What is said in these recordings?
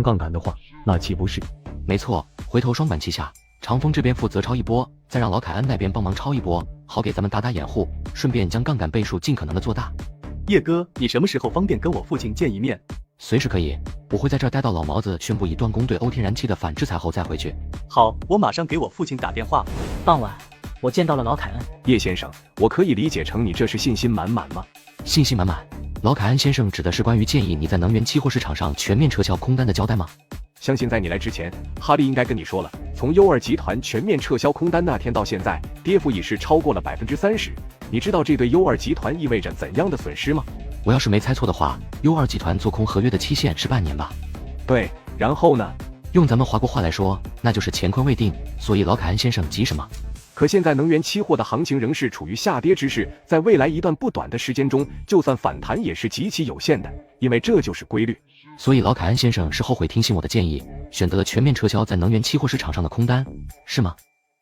杠杆的话，那岂不是？没错，回头双管齐下，长风这边负责抄一波，再让老凯恩那边帮忙抄一波，好给咱们打打掩护，顺便将杠杆倍数尽可能的做大。叶哥，你什么时候方便跟我父亲见一面？随时可以，我会在这儿待到老毛子宣布以断供对欧天然气的反制裁后再回去。好，我马上给我父亲打电话。傍晚，我见到了老凯恩。叶先生，我可以理解成你这是信心满满吗？信心满满。老凯恩先生指的是关于建议你在能源期货市场上全面撤销空单的交代吗？相信在你来之前，哈利应该跟你说了，从优2集团全面撤销空单那天到现在，跌幅已是超过了30%。你知道这对优2集团意味着怎样的损失吗？我要是没猜错的话，优2集团做空合约的期限是半年吧？对，然后呢？用咱们华国话来说，那就是乾坤未定。所以老凯恩先生急什么？可现在能源期货的行情仍是处于下跌之势，在未来一段不短的时间中，就算反弹也是极其有限的，因为这就是规律。所以老凯恩先生是后悔听信我的建议，选择了全面撤销在能源期货市场上的空单，是吗？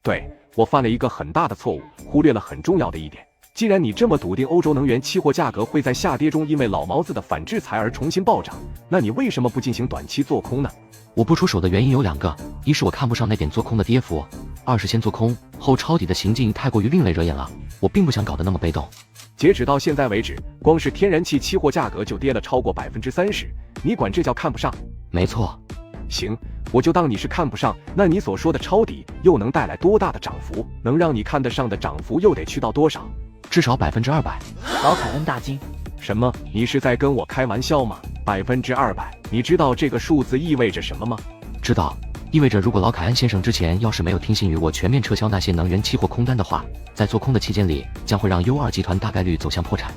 对，我犯了一个很大的错误，忽略了很重要的一点。既然你这么笃定欧洲能源期货价格会在下跌中因为老毛子的反制裁而重新暴涨，那你为什么不进行短期做空呢？我不出手的原因有2个，一是我看不上那点做空的跌幅，二是先做空后抄底的行径太过于另类惹眼了，我并不想搞得那么被动。截止到现在为止，光是天然气期货价格就跌了超过30%，你管这叫看不上？没错。行，我就当你是看不上，那你所说的抄底又能带来多大的涨幅？能让你看得上的涨幅又得去到多少？至少200%。老凯恩大惊：什么？你是在跟我开玩笑吗？200%，你知道这个数字意味着什么吗？知道，意味着如果老凯恩先生之前要是没有听信于我全面撤销那些能源期货空单的话，在做空的期间里，将会让优2集团大概率走向破产。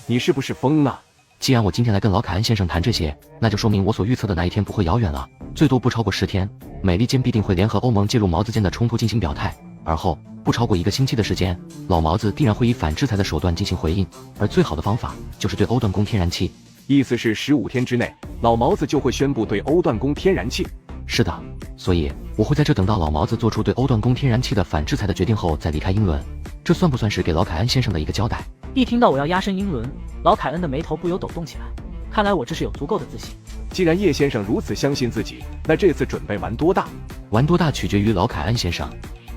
你是不是疯了？既然我今天来跟老凯恩先生谈这些，那就说明我所预测的那一天不会遥远了，最多不超过10天，美利坚必定会联合欧盟介入毛子间的冲突进行表态，而后不超过1个星期的时间，老毛子必然会以反制裁的手段进行回应，而最好的方法就是对欧断供天然气。意思是15天之内，老毛子就会宣布对欧断供天然气。是的，所以我会在这等到老毛子做出对欧断供天然气的反制裁的决定后再离开英伦。这算不算是给老凯恩先生的一个交代？一听到我要压身英伦，老凯恩的眉头不由抖动起来。看来我这是有足够的自信。既然叶先生如此相信自己，那这次准备玩多大？玩多大取决于老凯恩先生。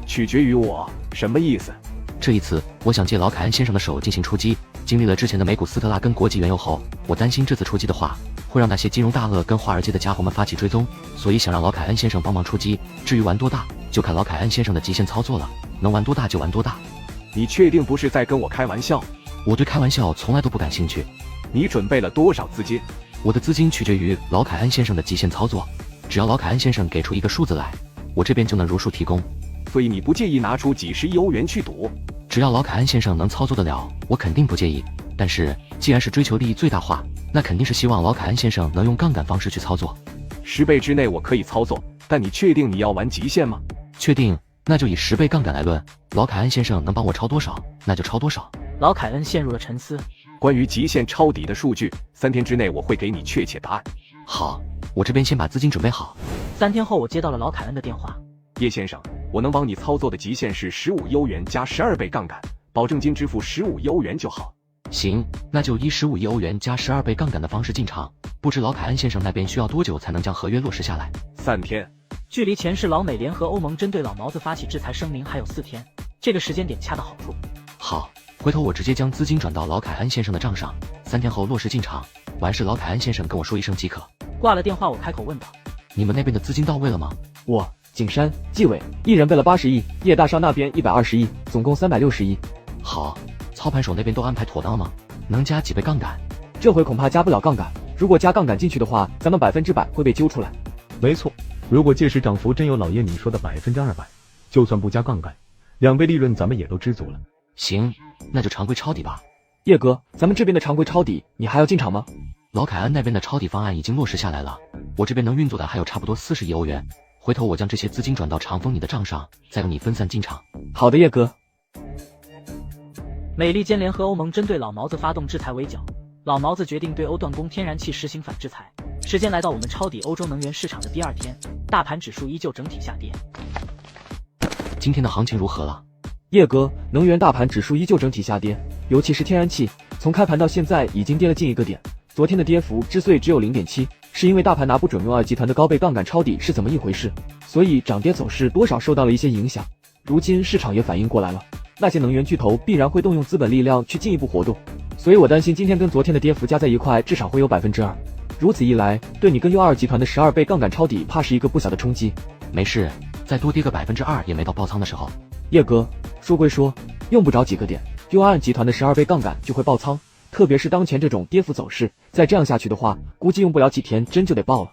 取决于我？什么意思？这一次我想借老凯恩先生的手进行出击。经历了之前的美股斯特拉跟国际原油后，我担心这次出击的话会让那些金融大鳄跟华尔街的家伙们发起追踪，所以想让老凯恩先生帮忙出击。至于玩多大，就看老凯恩先生的极限操作了，能玩多大就玩多大。你确定不是在跟我开玩笑？我对开玩笑从来都不感兴趣。你准备了多少资金？我的资金取决于老凯恩先生的极限操作，只要老凯恩先生给出一个数字来，我这边就能如数提供。所以你不介意拿出几十亿欧元去赌？只要老凯恩先生能操作得了，我肯定不介意。但是既然是追求利益最大化，那肯定是希望老凯恩先生能用杠杆方式去操作。10倍之内我可以操作，但你确定你要玩极限吗？确定，那就以10倍杠杆来论，老凯恩先生能帮我抄多少，那就抄多少。老凯恩陷入了沉思。关于极限抄底的数据，3天之内我会给你确切答案。好，我这边先把资金准备好。3天后，我接到了老凯恩的电话。叶先生，我能帮你操作的极限是15亿欧元加12倍杠杆，保证金支付15亿欧元就好。行，那就以15亿欧元加12倍杠杆的方式进场。不知老凯恩先生那边需要多久才能将合约落实下来？3天。距离前世老美联合欧盟针对老毛子发起制裁声明还有4天，这个时间点恰到好处。好，回头我直接将资金转到老凯恩先生的账上，3天后落实进场。完事老凯恩先生跟我说一声即可。挂了电话，我开口问道：你们那边的资金到位了吗？我、景山、纪委一人备了80亿，叶大少那边120亿，总共360亿。好，操盘手那边都安排妥当了吗？能加几倍杠杆？这回恐怕加不了杠杆，如果加杠杆进去的话，咱们100%会被揪出来。没错，如果届时涨幅真有老叶你说的200%，就算不加杠杆，2倍利润咱们也都知足了。行，那就常规抄底吧。叶哥，咱们这边的常规抄底，你还要进场吗？老凯恩那边的抄底方案已经落实下来了，我这边能运作的还有差不多40亿欧元。回头我将这些资金转到长风你的账上，再由你分散进场。好的，叶哥。美利坚联合欧盟针对老毛子发动制裁围剿，老毛子决定对欧断供天然气实行反制裁。时间来到我们抄底欧洲能源市场的第2天，大盘指数依旧整体下跌。今天的行情如何了？叶哥，能源大盘指数依旧整体下跌，尤其是天然气，从开盘到现在已经跌了近1个点。昨天的跌幅之所以只有0.7%，是因为大盘拿不准用2集团的高倍杠杆抄底是怎么一回事，所以涨跌走势多少受到了一些影响。如今市场也反应过来了，那些能源巨头必然会动用资本力量去进一步活动，所以我担心今天跟昨天的跌幅加在一块至少会有2%。如此一来，对你跟 U2 集团的12倍杠杆抄底怕是一个不小的冲击。没事，再多跌个2%也没到爆仓的时候。叶哥，说归说，用不着几个点 ，U2 集团的12倍杠杆就会爆仓。特别是当前这种跌幅走势，再这样下去的话，估计用不了几天真就得爆了。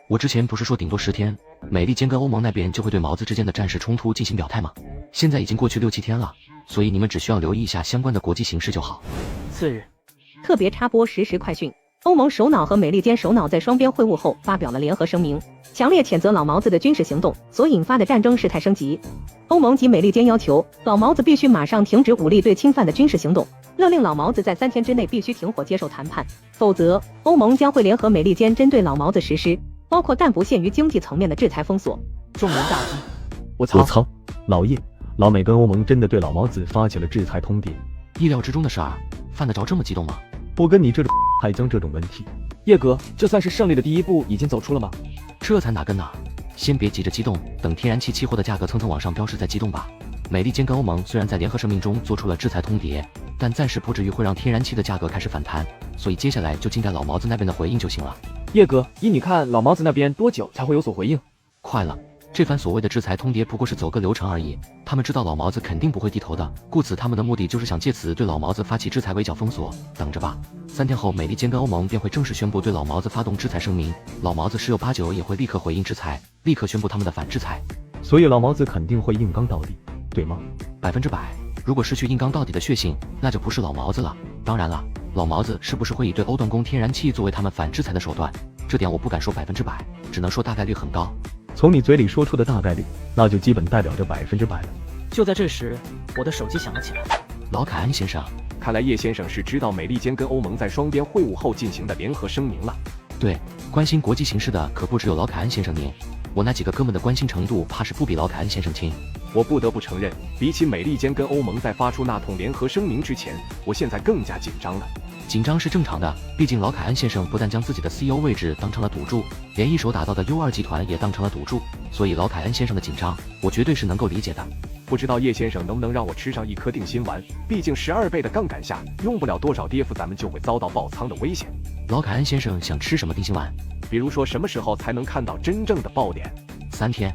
我之前不是说顶多10天，美利坚跟欧盟那边就会对毛子之间的战事冲突进行表态吗？现在已经过去6、7天了，所以你们只需要留意一下相关的国际形势就好。次日，特别插播实时快讯：欧盟首脑和美利坚首脑在双边会晤后发表了联合声明，强烈谴责老毛子的军事行动所引发的战争事态升级。欧盟及美利坚要求老毛子必须马上停止武力对侵犯的军事行动，勒令老毛子在3天之内必须停火接受谈判，否则欧盟将会联合美利坚针对老毛子实施包括但不限于经济层面的制裁封锁。众人大惊，我操！老叶、老美跟欧盟真的对老毛子发起了制裁通牒？意料之中的事儿，犯得着这么激动吗？不跟你这种还将这种问题。叶哥，这算是胜利的第一步已经走出了吗？这才哪跟哪？先别急着激动，等天然气期货的价格蹭蹭往上飙时再激动吧。美利坚跟欧盟虽然在联合声明中做出了制裁通牒，但暂时不至于会让天然气的价格开始反弹，所以接下来就静待老毛子那边的回应就行了。叶哥，依你看，老毛子那边多久才会有所回应？快了，这番所谓的制裁通牒不过是走个流程而已，他们知道老毛子肯定不会低头的，故此他们的目的就是想借此对老毛子发起制裁围剿封锁，等着吧。3天后，美利坚跟欧盟便会正式宣布对老毛子发动制裁声明，老毛子十有八九也会立刻回应制裁，立刻宣布他们的反制裁。所以老毛子肯定会硬刚到底，对吗？100%。如果失去硬刚到底的血性，那就不是老毛子了。当然了，老毛子是不是会以对欧断供天然气作为他们反制裁的手段，这点我不敢说100%，只能说大概率很高。从你嘴里说出的大概率，那就基本代表着100%了。就在这时，我的手机响了起来。老凯恩先生，看来叶先生是知道美利坚跟欧盟在双边会晤后进行的联合声明了。对，关心国际形势的可不只有老凯恩先生您，我那几个哥们的关心程度怕是不比老凯恩先生轻。我不得不承认，比起美利坚跟欧盟在发出那通联合声明之前，我现在更加紧张了。紧张是正常的，毕竟老凯恩先生不但将自己的 CEO 位置当成了赌注，连一手打造的 U2 集团也当成了赌注，所以老凯恩先生的紧张，我绝对是能够理解的。不知道叶先生能不能让我吃上一颗定心丸？毕竟12倍的杠杆下，用不了多少跌幅，咱们就会遭到爆仓的危险。老凯恩先生想吃什么定心丸？比如说什么时候才能看到真正的爆点？3天。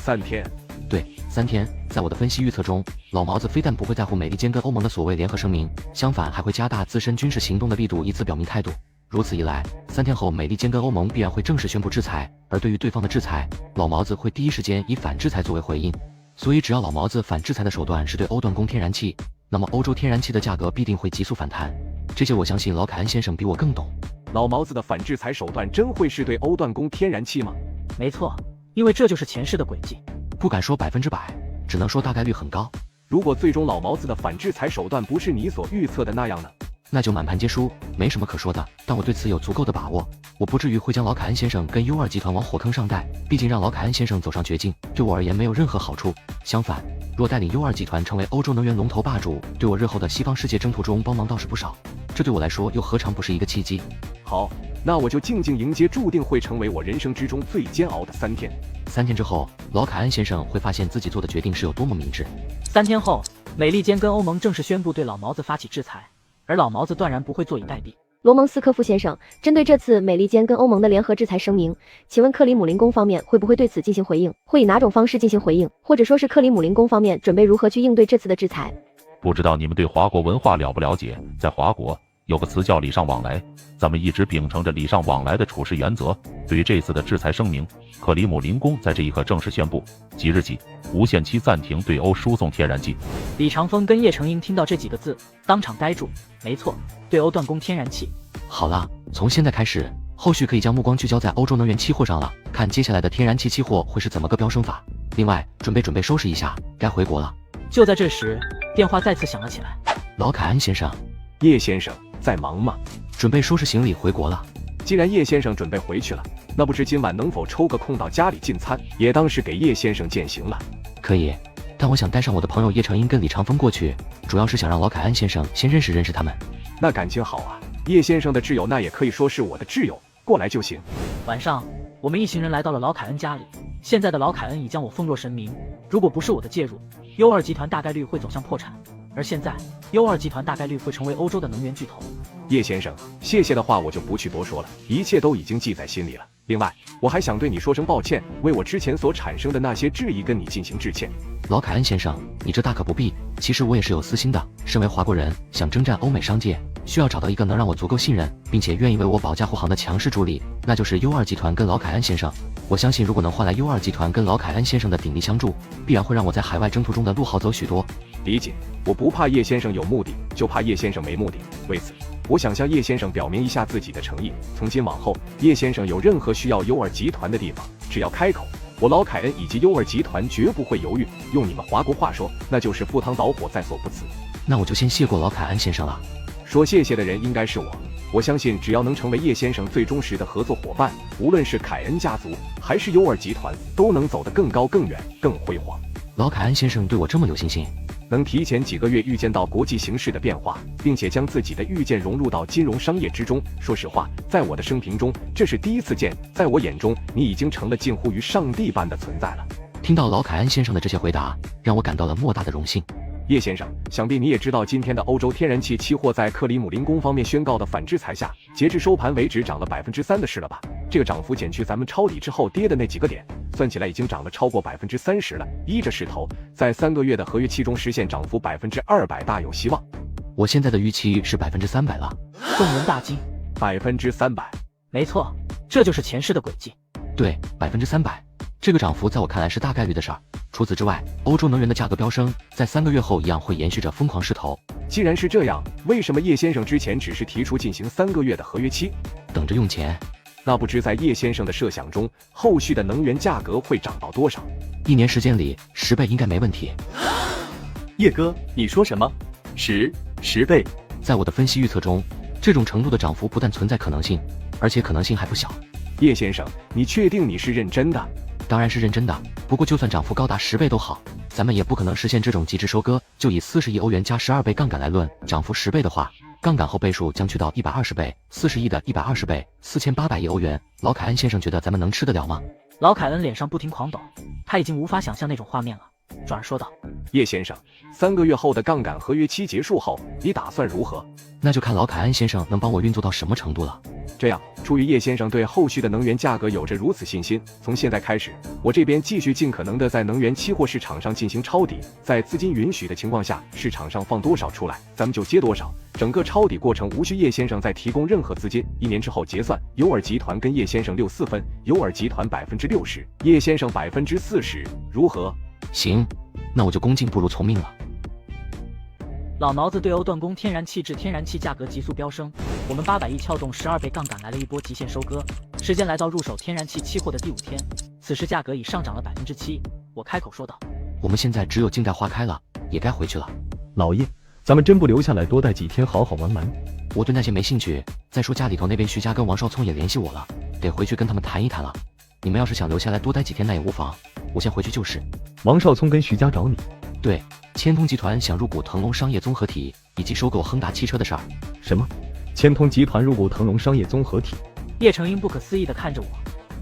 3天？对，3天。在我的分析预测中，老毛子非但不会在乎美利坚跟欧盟的所谓联合声明，相反还会加大自身军事行动的力度，以此表明态度。如此一来，3天后美利坚跟欧盟必然会正式宣布制裁，而对于对方的制裁，老毛子会第一时间以反制裁作为回应。所以只要老毛子反制裁的手段是对欧断供天然气，那么欧洲天然气的价格必定会急速反弹。这些我相信老凯恩先生比我更懂。老毛子的反制裁手段真会是对欧断供天然气吗？没错，因为这就是前世的轨迹。不敢说100%，只能说大概率很高。如果最终老毛子的反制裁手段不是你所预测的那样呢？那就满盘皆输，没什么可说的。但我对此有足够的把握，我不至于会将老凯恩先生跟 U2 集团往火坑上带。毕竟让老凯恩先生走上绝境，对我而言没有任何好处。相反，若带领 U2 集团成为欧洲能源龙头霸主，对我日后的西方世界征途中帮忙倒是不少。这对我来说又何尝不是一个契机？好，那我就静静迎接注定会成为我人生之中最煎熬的3天。3天之后，老凯恩先生会发现自己做的决定是有多么明智。3天后，美利坚跟欧盟正式宣布对老毛子发起制裁，而老毛子断然不会坐以待毙。罗蒙斯科夫先生，针对这次美利坚跟欧盟的联合制裁声明，请问克里姆林宫方面会不会对此进行回应？会以哪种方式进行回应？或者说是克里姆林宫方面准备如何去应对这次的制裁？不知道你们对华国文化了不了解？在华国有个词叫礼尚往来，咱们一直秉承着礼尚往来的处事原则。对于这次的制裁声明，克里姆林宫在这一刻正式宣布，即日起无限期暂停对欧输送天然气。李长风跟叶成英听到这几个字，当场呆住。没错，对欧断供天然气。好了，从现在开始，后续可以将目光聚焦在欧洲能源期货上了，看接下来的天然气期货会是怎么个飙升法。另外，准备收拾一下，该回国了。就在这时，电话再次响了起来。老凯恩先生，叶先生在忙吗？准备收拾行李回国了。既然叶先生准备回去了，那不知今晚能否抽个空到家里进餐，也当是给叶先生践行了。可以，但我想带上我的朋友叶成英跟李长风过去，主要是想让老凯恩先生先认识他们。那感情好啊，叶先生的挚友那也可以说是我的挚友，过来就行。晚上，我们一行人来到了老凯恩家里。现在的老凯恩已将我奉若神明，如果不是我的介入，U2集团大概率会走向破产。而现在 ，U2集团大概率会成为欧洲的能源巨头。叶先生，谢谢的话我就不去多说了，一切都已经记在心里了。另外，我还想对你说声抱歉，为我之前所产生的那些质疑跟你进行致歉。老凯恩先生，你这大可不必。其实我也是有私心的，身为华国人，想征战欧美商界，需要找到一个能让我足够信任，并且愿意为我保驾护航的强势助力，那就是 U2集团跟老凯恩先生。我相信，如果能换来 U2集团跟老凯恩先生的鼎力相助，必然会让我在海外征途中的路好走许多。理解，我不怕叶先生有目的，就怕叶先生没目的。为此，我想向叶先生表明一下自己的诚意。从今往后，叶先生有任何需要 U2集团的地方，只要开口，我老凯恩以及 U2集团绝不会犹豫。用你们华国话说，那就是赴汤蹈火，在所不辞。那我就先谢过老凯恩先生了。说谢谢的人应该是我。我相信，只要能成为叶先生最忠实的合作伙伴，无论是凯恩家族还是 U2集团，都能走得更高、更远、更辉煌。老凯恩先生对我这么有信心，能提前几个月预见到国际形势的变化，并且将自己的预见融入到金融商业之中。说实话，在我的生平中，这是第一次见。在我眼中，你已经成了近乎于上帝般的存在了。听到老凯恩先生的这些回答，让我感到了莫大的荣幸。叶先生，想必你也知道，今天的欧洲天然气期货在克里姆林宫方面宣告的反制裁下，截至收盘为止涨了3%的事了吧？这个涨幅减去咱们抄底之后跌的那几个点，算起来已经涨了超过30%了。依着势头，在3个月的合约期中实现涨幅200%大有希望。我现在的预期是300%了。众人大惊，300%？没错，这就是前世的轨迹。对，300%。这个涨幅在我看来是大概率的事儿。除此之外，欧洲能源的价格飙升，在3个月后一样会延续着疯狂势头。既然是这样，为什么叶先生之前只是提出进行3个月的合约期？等着用钱。那不知在叶先生的设想中，后续的能源价格会涨到多少？1年时间里10倍应该没问题。叶哥，你说什么？10倍？在我的分析预测中，这种程度的涨幅不但存在可能性，而且可能性还不小。叶先生，你确定你是认真的？当然是认真的，不过就算涨幅高达10倍都好，咱们也不可能实现这种极致收割。就以40亿欧元加12倍杠杆来论，涨幅10倍的话，杠杆后倍数将去到120倍，40亿的120倍，4800亿欧元。老凯恩先生觉得咱们能吃得了吗？老凯恩脸上不停狂抖，他已经无法想象那种画面了，转而说道：叶先生，3个月后的杠杆合约期结束后，你打算如何？那就看老凯恩先生能帮我运作到什么程度了。这样，出于叶先生对后续的能源价格有着如此信心，从现在开始，我这边继续尽可能的在能源期货市场上进行抄底，在资金允许的情况下，市场上放多少出来，咱们就接多少。整个抄底过程无需叶先生再提供任何资金，1年之后结算。U2集团跟叶先生64分，U2集团60%，叶先生40%，如何？行，那我就恭敬不如从命了。老毛子对欧断供天然气至天然气价格急速飙升，我们800亿撬动12倍杠杆来了一波极限收割，时间来到入手天然气期货的第5天，此时价格已上涨了7%。我开口说道：我们现在只有静待花开了，也该回去了。老爷，咱们真不留下来多待几天好好玩玩？我对那些没兴趣。再说家里头那边徐家跟王少聪也联系我了，得回去跟他们谈一谈了。你们要是想留下来多待几天那也无妨，我先回去就是。王少聪跟徐家找你？对，千通集团想入股腾龙商业综合体以及收购亨达汽车的事儿。什么？千通集团入股腾龙商业综合体？叶成英不可思议地看着我，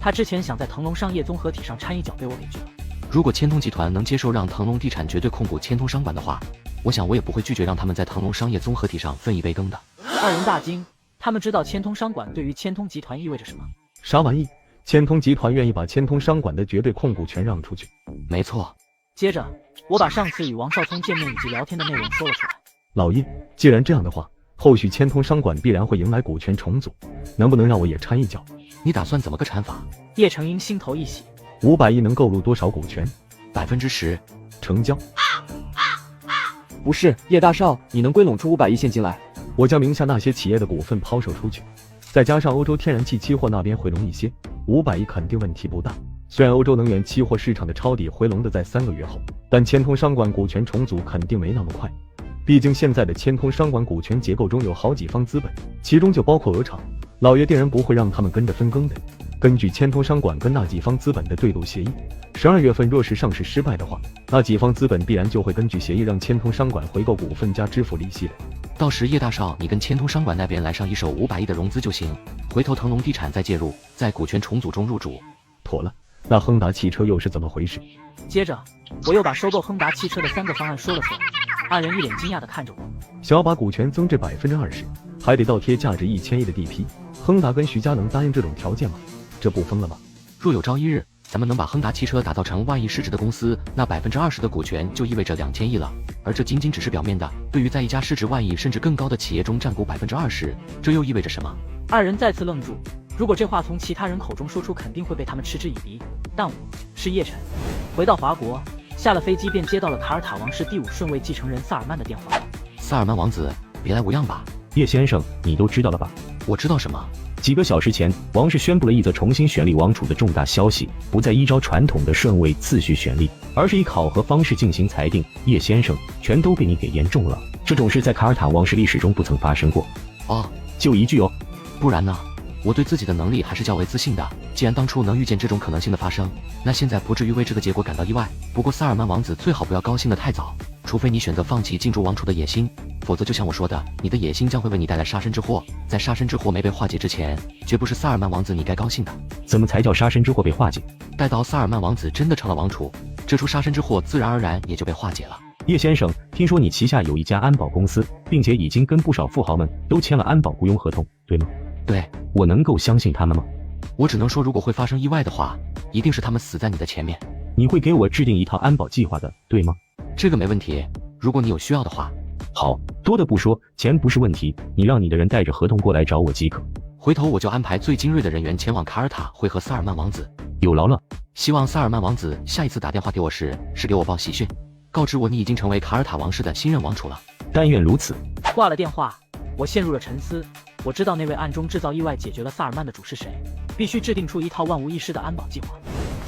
他之前想在腾龙商业综合体上掺一脚，被我给拒了。如果千通集团能接受让腾龙地产绝对控股千通商管的话，我想我也不会拒绝让他们在腾龙商业综合体上分一杯羹的。二人大惊，他们知道千通商管对于千通集团意味着什么。啥玩意？千通集团愿意把千通商管的绝对控股权让出去？没错。接着，我把上次与王少聪见面以及聊天的内容说了出来。老爷，既然这样的话，后续千通商管必然会迎来股权重组，能不能让我也掺一脚？你打算怎么个掺法？叶成英心头一喜。500亿能购入多少股权？10%。成交。不是，叶大少，你能归拢出500亿现金来？我将名下那些企业的股份抛售出去，再加上欧洲天然气期货那边回笼一些，500亿肯定问题不大。虽然欧洲能源期货市场的抄底回笼的在3个月后，但千通商管股权重组肯定没那么快。毕竟现在的千通商管股权结构中有好几方资本，其中就包括鹅厂。老爷定然不会让他们跟着分羹的。根据千通商管跟那几方资本的对赌协议，12月份若是上市失败的话，那几方资本必然就会根据协议让千通商管回购股份加支付利息的。到时叶大少你跟千通商管那边来上一手500亿的融资就行，回头腾龙地产再介入，在股权重组中入主。妥了，那亨达汽车又是怎么回事？接着，我又把收购亨达汽车的3个方案说了出来。二人一脸惊讶地看着我。想要把股权增至20%，还得倒贴价值1000亿的地皮。亨达跟徐家能答应这种条件吗？这不疯了吗？若有朝一日，咱们能把亨达汽车打造成万亿市值的公司，那20%的股权就意味着2000亿了。而这仅仅只是表面的，对于在一家市值万亿甚至更高的企业中占股20%，这又意味着什么？二人再次愣住。如果这话从其他人口中说出，肯定会被他们嗤之以鼻。但我是叶晨，回到华国，下了飞机便接到了卡尔塔王室第5顺位继承人萨尔曼的电话。萨尔曼王子，别来无恙吧？叶先生，你都知道了吧？我知道什么？几个小时前，王室宣布了一则重新选立王储的重大消息，不再依照传统的顺位次序选立，而是以考核方式进行裁定。叶先生，全都被你给言中了。这种事在卡尔塔王室历史中不曾发生过。哦，就一句哦。不然呢？我对自己的能力还是较为自信的，既然当初能预见这种可能性的发生，那现在不至于为这个结果感到意外。不过萨尔曼王子最好不要高兴得太早，除非你选择放弃进驻王储的野心，否则就像我说的，你的野心将会为你带来杀身之祸。在杀身之祸没被化解之前，绝不是萨尔曼王子你该高兴的。怎么才叫杀身之祸被化解？待到萨尔曼王子真的成了王储，这出杀身之祸自然而然也就被化解了。叶先生，听说你旗下有一家安保公司，并且已经跟不少富豪们都签了安保雇佣合同，对吗？对，我能够相信他们吗？我只能说，如果会发生意外的话，一定是他们死在你的前面。你会给我制定一套安保计划的，对吗？这个没问题，如果你有需要的话。好，多的不说，钱不是问题，你让你的人带着合同过来找我即可。回头我就安排最精锐的人员前往卡尔塔会合萨尔曼王子。有劳了。希望萨尔曼王子下一次打电话给我时，是给我报喜讯，告知我你已经成为卡尔塔王室的新任王储了。但愿如此。挂了电话，我陷入了沉思。我知道那位暗中制造意外解决了萨尔曼的主是谁，必须制定出一套万无一失的安保计划。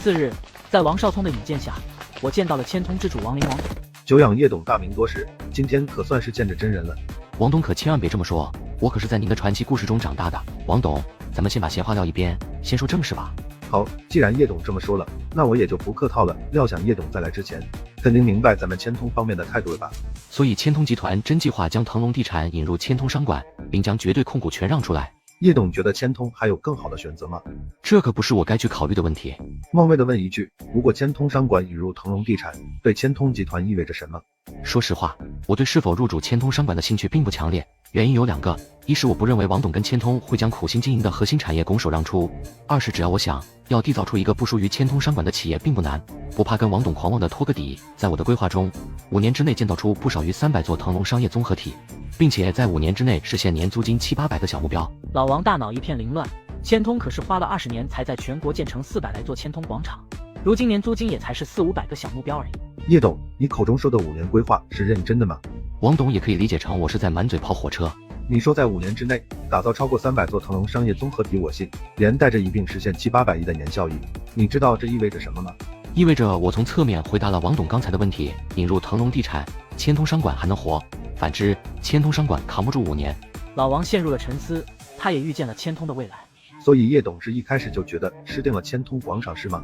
次日，在王少聪的引荐下，我见到了千通之主王林王董。久仰叶董大名多时，今天可算是见着真人了。王董可千万别这么说，我可是在您的传奇故事中长大的。王董，咱们先把闲话撂一边，先说正事吧。好，既然叶董这么说了，那我也就不客套了。料想叶董在来之前，肯定明白咱们千通方面的态度了吧？所以千通集团真计划将腾龙地产引入千通商管，并将绝对控股权让出来。叶董觉得千通还有更好的选择吗？这可不是我该去考虑的问题。冒昧的问一句，如果千通商管引入腾龙地产，对千通集团意味着什么？说实话，我对是否入主千通商管的兴趣并不强烈，原因有2个：一是我不认为王董跟千通会将苦心经营的核心产业拱手让出；二是只要我想要缔造出一个不输于千通商管的企业并不难，不怕跟王董狂妄的拖个底。在我的规划中，5年之内建造出不少于300座腾龙商业综合体，并且在5年之内实现年租金700-800的小目标。老王大脑一片凌乱，千通可是花了20年才在全国建成400来座千通广场，如今年租金也才是400-500个小目标而已。叶董，你口中说的5年规划是认真的吗？王董也可以理解成我是在满嘴跑火车。你说在5年之内打造超过300座腾龙商业综合体，我信，连带着一并实现700-800亿的年效益。你知道这意味着什么吗？意味着我从侧面回答了王董刚才的问题，引入腾龙地产，千通商管还能活，反之千通商管扛不住5年。老王陷入了沉思，他也预见了千通的未来。所以叶董是一开始就觉得吃定了千通广场是吗？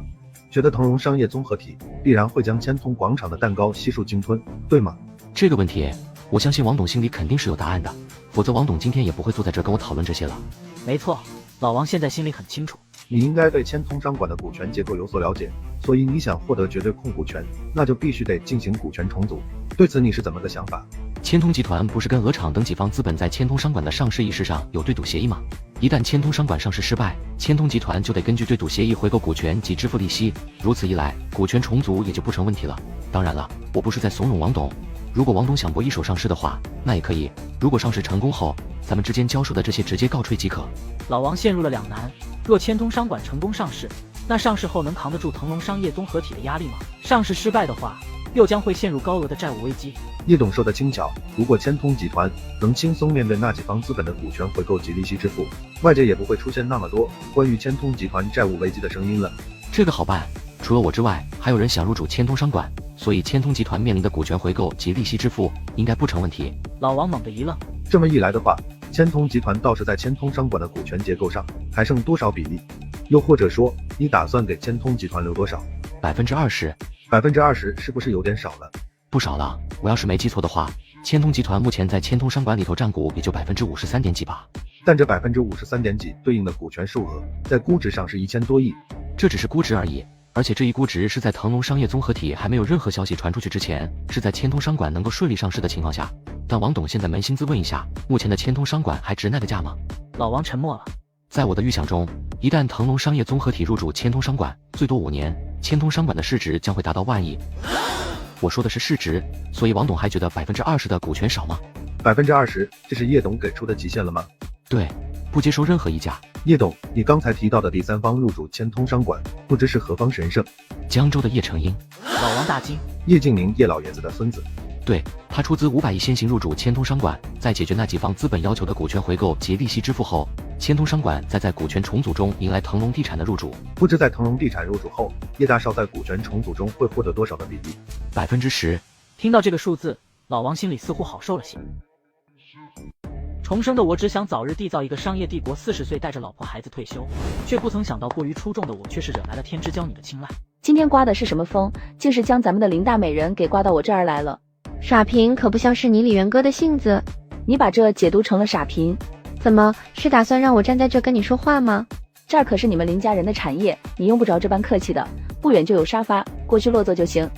觉得腾龙商业综合体必然会将千通广场的蛋糕悉数鲸吞，对吗？这个问题我相信王董心里肯定是有答案的，否则王董今天也不会坐在这跟我讨论这些了。没错，老王现在心里很清楚。你应该对千通商管的股权结构有所了解，所以你想获得绝对控股权，那就必须得进行股权重组。对此你是怎么个想法？千通集团不是跟鹅厂等几方资本在千通商管的上市一事上有对赌协议吗？一旦千通商管上市失败，千通集团就得根据对赌协议回购股权及支付利息，如此一来，股权重组也就不成问题了。当然了，我不是在怂恿王董，如果王董想搏一手上市的话，那也可以。如果上市成功后，咱们之间交涉的这些直接告吹即可。老王陷入了两难，若千通商管成功上市，那上市后能扛得住腾龙商业综合体的压力吗？上市失败的话，又将会陷入高额的债务危机。叶董说的轻巧，如果千通集团能轻松面对那几方资本的股权回购及利息支付，外界也不会出现那么多关于千通集团债务危机的声音了。这个好办，除了我之外，还有人想入主千通商管，所以千通集团面临的股权回购及利息支付应该不成问题。老王猛地一愣，这么一来的话，千通集团倒是在千通商管的股权结构上还剩多少比例？又或者说，你打算给千通集团留多少？20%。20%是不是有点少了？不少了，我要是没记错的话，千通集团目前在千通商管里头占股也就53%点几吧。但这53%点几对应的股权数额，在估值上是1000多亿。这只是估值而已，而且这一估值是在腾龙商业综合体还没有任何消息传出去之前，是在千通商管能够顺利上市的情况下。但王董现在扪心自问一下，目前的千通商管还值那个价吗？老王沉默了。在我的预想中，一旦腾龙商业综合体入主千通商管，最多5年，千通商管的市值将会达到万亿。我说的是市值，所以王董还觉得20%的股权少吗？20%，这是叶董给出的极限了吗？对，不接受任何溢价。叶董，你刚才提到的第三方入主千通商管，不知是何方神圣？江州的叶成英。老王大惊。叶敬宁，叶老爷子的孙子。对，他出资500亿先行入主千通商管，在解决那几方资本要求的股权回购及利息支付后，千通商管再在股权重组中迎来腾龙地产的入主。不知在腾龙地产入主后，叶大少在股权重组中会获得多少的比例？10%。听到这个数字，老王心里似乎好受了些。重生的我只想早日缔造一个商业帝国，40岁带着老婆孩子退休，却不曾想到过于出众的我却是惹来了天之娇女的青睐。今天刮的是什么风？竟是将咱们的林大美人给刮到我这儿来了。傻贫可不像是你李元哥的性子，你把这解读成了傻贫，怎么是打算让我站在这跟你说话吗？这儿可是你们林家人的产业，你用不着这般客气的，不远就有沙发，过去落座就行。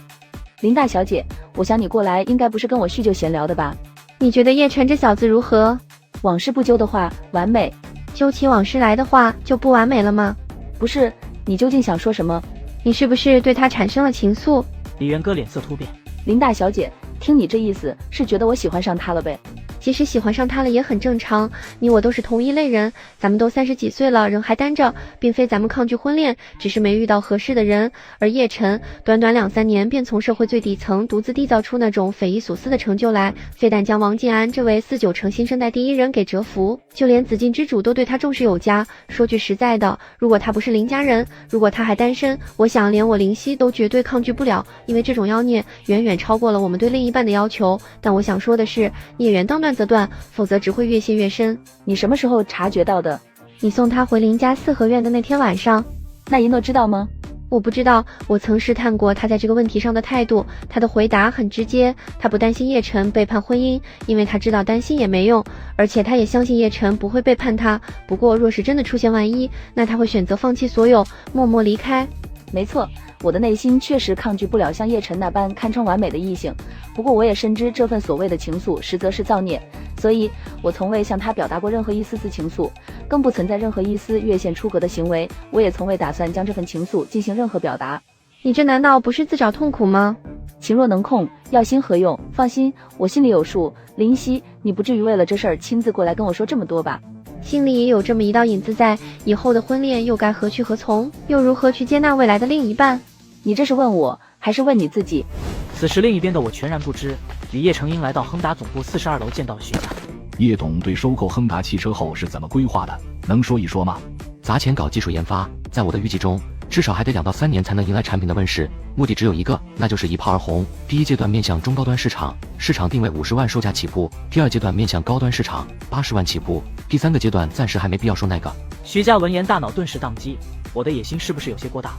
林大小姐，我想你过来应该不是跟我叙旧闲聊的吧？你觉得叶晨这小子如何？往事不究的话，完美；揪起往事来的话，就不完美了吗？不是，你究竟想说什么？你是不是对他产生了情愫？李元哥脸色突变。林大小姐，听你这意思，是觉得我喜欢上他了呗？其实喜欢上他了也很正常，你我都是同一类人，咱们都30几岁了，人还单着，并非咱们抗拒婚恋，只是没遇到合适的人。而叶晨短短2、3年便从社会最底层独自缔造出那种匪夷所思的成就来，非但将王晋安这位4、9成新生代第一人给折服，就连紫禁之主都对他重视有加。说句实在的，如果他不是林家人，如果他还单身，我想连我林夕都绝对抗拒不了，因为这种妖孽远远超过了我们对另一半的要求。但我想说的是，孽缘当断则断，否则只会越陷越深。你什么时候察觉到的？你送他回林家4合院的那天晚上。那一诺知道吗？我不知道，我曾试探过他在这个问题上的态度，他的回答很直接，他不担心叶晨背叛婚姻，因为他知道担心也没用，而且他也相信叶晨不会背叛他。不过若是真的出现万一，那他会选择放弃所有，默默离开。没错，我的内心确实抗拒不了像叶晨那般堪称完美的异性，不过我也深知这份所谓的情愫实则是造孽，所以我从未向他表达过任何一丝丝情愫，更不存在任何一丝越线出格的行为，我也从未打算将这份情愫进行任何表达。你这难道不是自找痛苦吗？情若能控，要心何用？放心，我心里有数。林夕，你不至于为了这事儿亲自过来跟我说这么多吧？心里也有这么一道影子在，以后的婚恋又该何去何从？又如何去接纳未来的另一半？你这是问我，还是问你自己？此时另一边的我全然不知，与叶成英来到亨达总部42楼见到徐家。叶董对收购亨达汽车后是怎么规划的？能说一说吗？砸钱搞技术研发，在我的预计中，至少还得2到3年才能迎来产品的问世，目的只有一个，那就是一炮而红。第一阶段面向中高端市场，市场定位50万售价起步；第二阶段面向高端市场，80万起步；第3个阶段暂时还没必要说那个。徐家闻言大脑顿时宕机，我的野心是不是有些过大？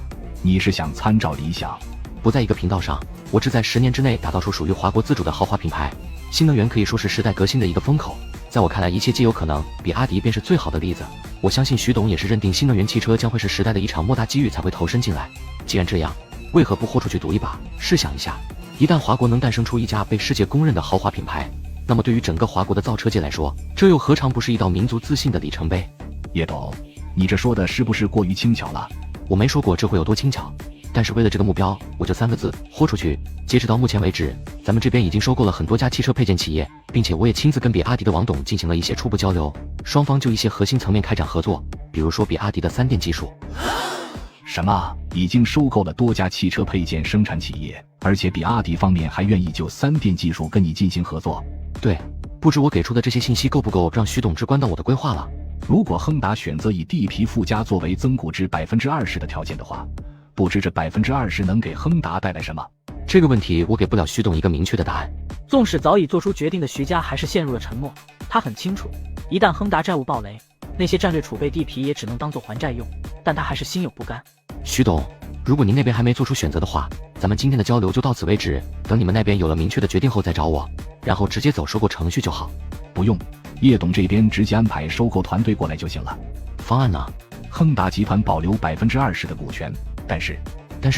你是想参照理想？不在一个频道上，我志在10年之内打造出属于华国自主的豪华品牌。新能源可以说是时代革新的一个风口，在我看来一切皆有可能，比亚迪便是最好的例子。我相信徐董也是认定新能源汽车将会是时代的一场莫大机遇才会投身进来。既然这样，为何不豁出去赌一把？试想一下，一旦华国能诞生出一家被世界公认的豪华品牌，那么对于整个华国的造车界来说，这又何尝不是一道民族自信的里程碑？叶董，你这说的是不是过于轻巧了？我没说过这会有多轻巧，但是为了这个目标，我就3个字：豁出去。截止到目前为止，咱们这边已经收购了很多家汽车配件企业，并且我也亲自跟比亚迪的王董进行了一些初步交流，双方就一些核心层面开展合作，比如说比亚迪的3电技术。什么？已经收购了多家汽车配件生产企业，而且比亚迪方面还愿意就3电技术跟你进行合作？对，不知我给出的这些信息够不够让徐董直观到我的规划了？如果亨达选择以地皮附加作为增股值20%的条件的话，不知这20%能给亨达带来什么？这个问题我给不了徐董一个明确的答案。纵使早已做出决定的徐家还是陷入了沉默，他很清楚，一旦亨达债务暴雷，那些战略储备地皮也只能当做还债用，但他还是心有不甘。徐董，如果您那边还没做出选择的话，咱们今天的交流就到此为止，等你们那边有了明确的决定后再找我，然后直接走收购程序就好。不用，叶董这边直接安排收购团队过来就行了。方案呢？亨达集团保留20%的股权，但是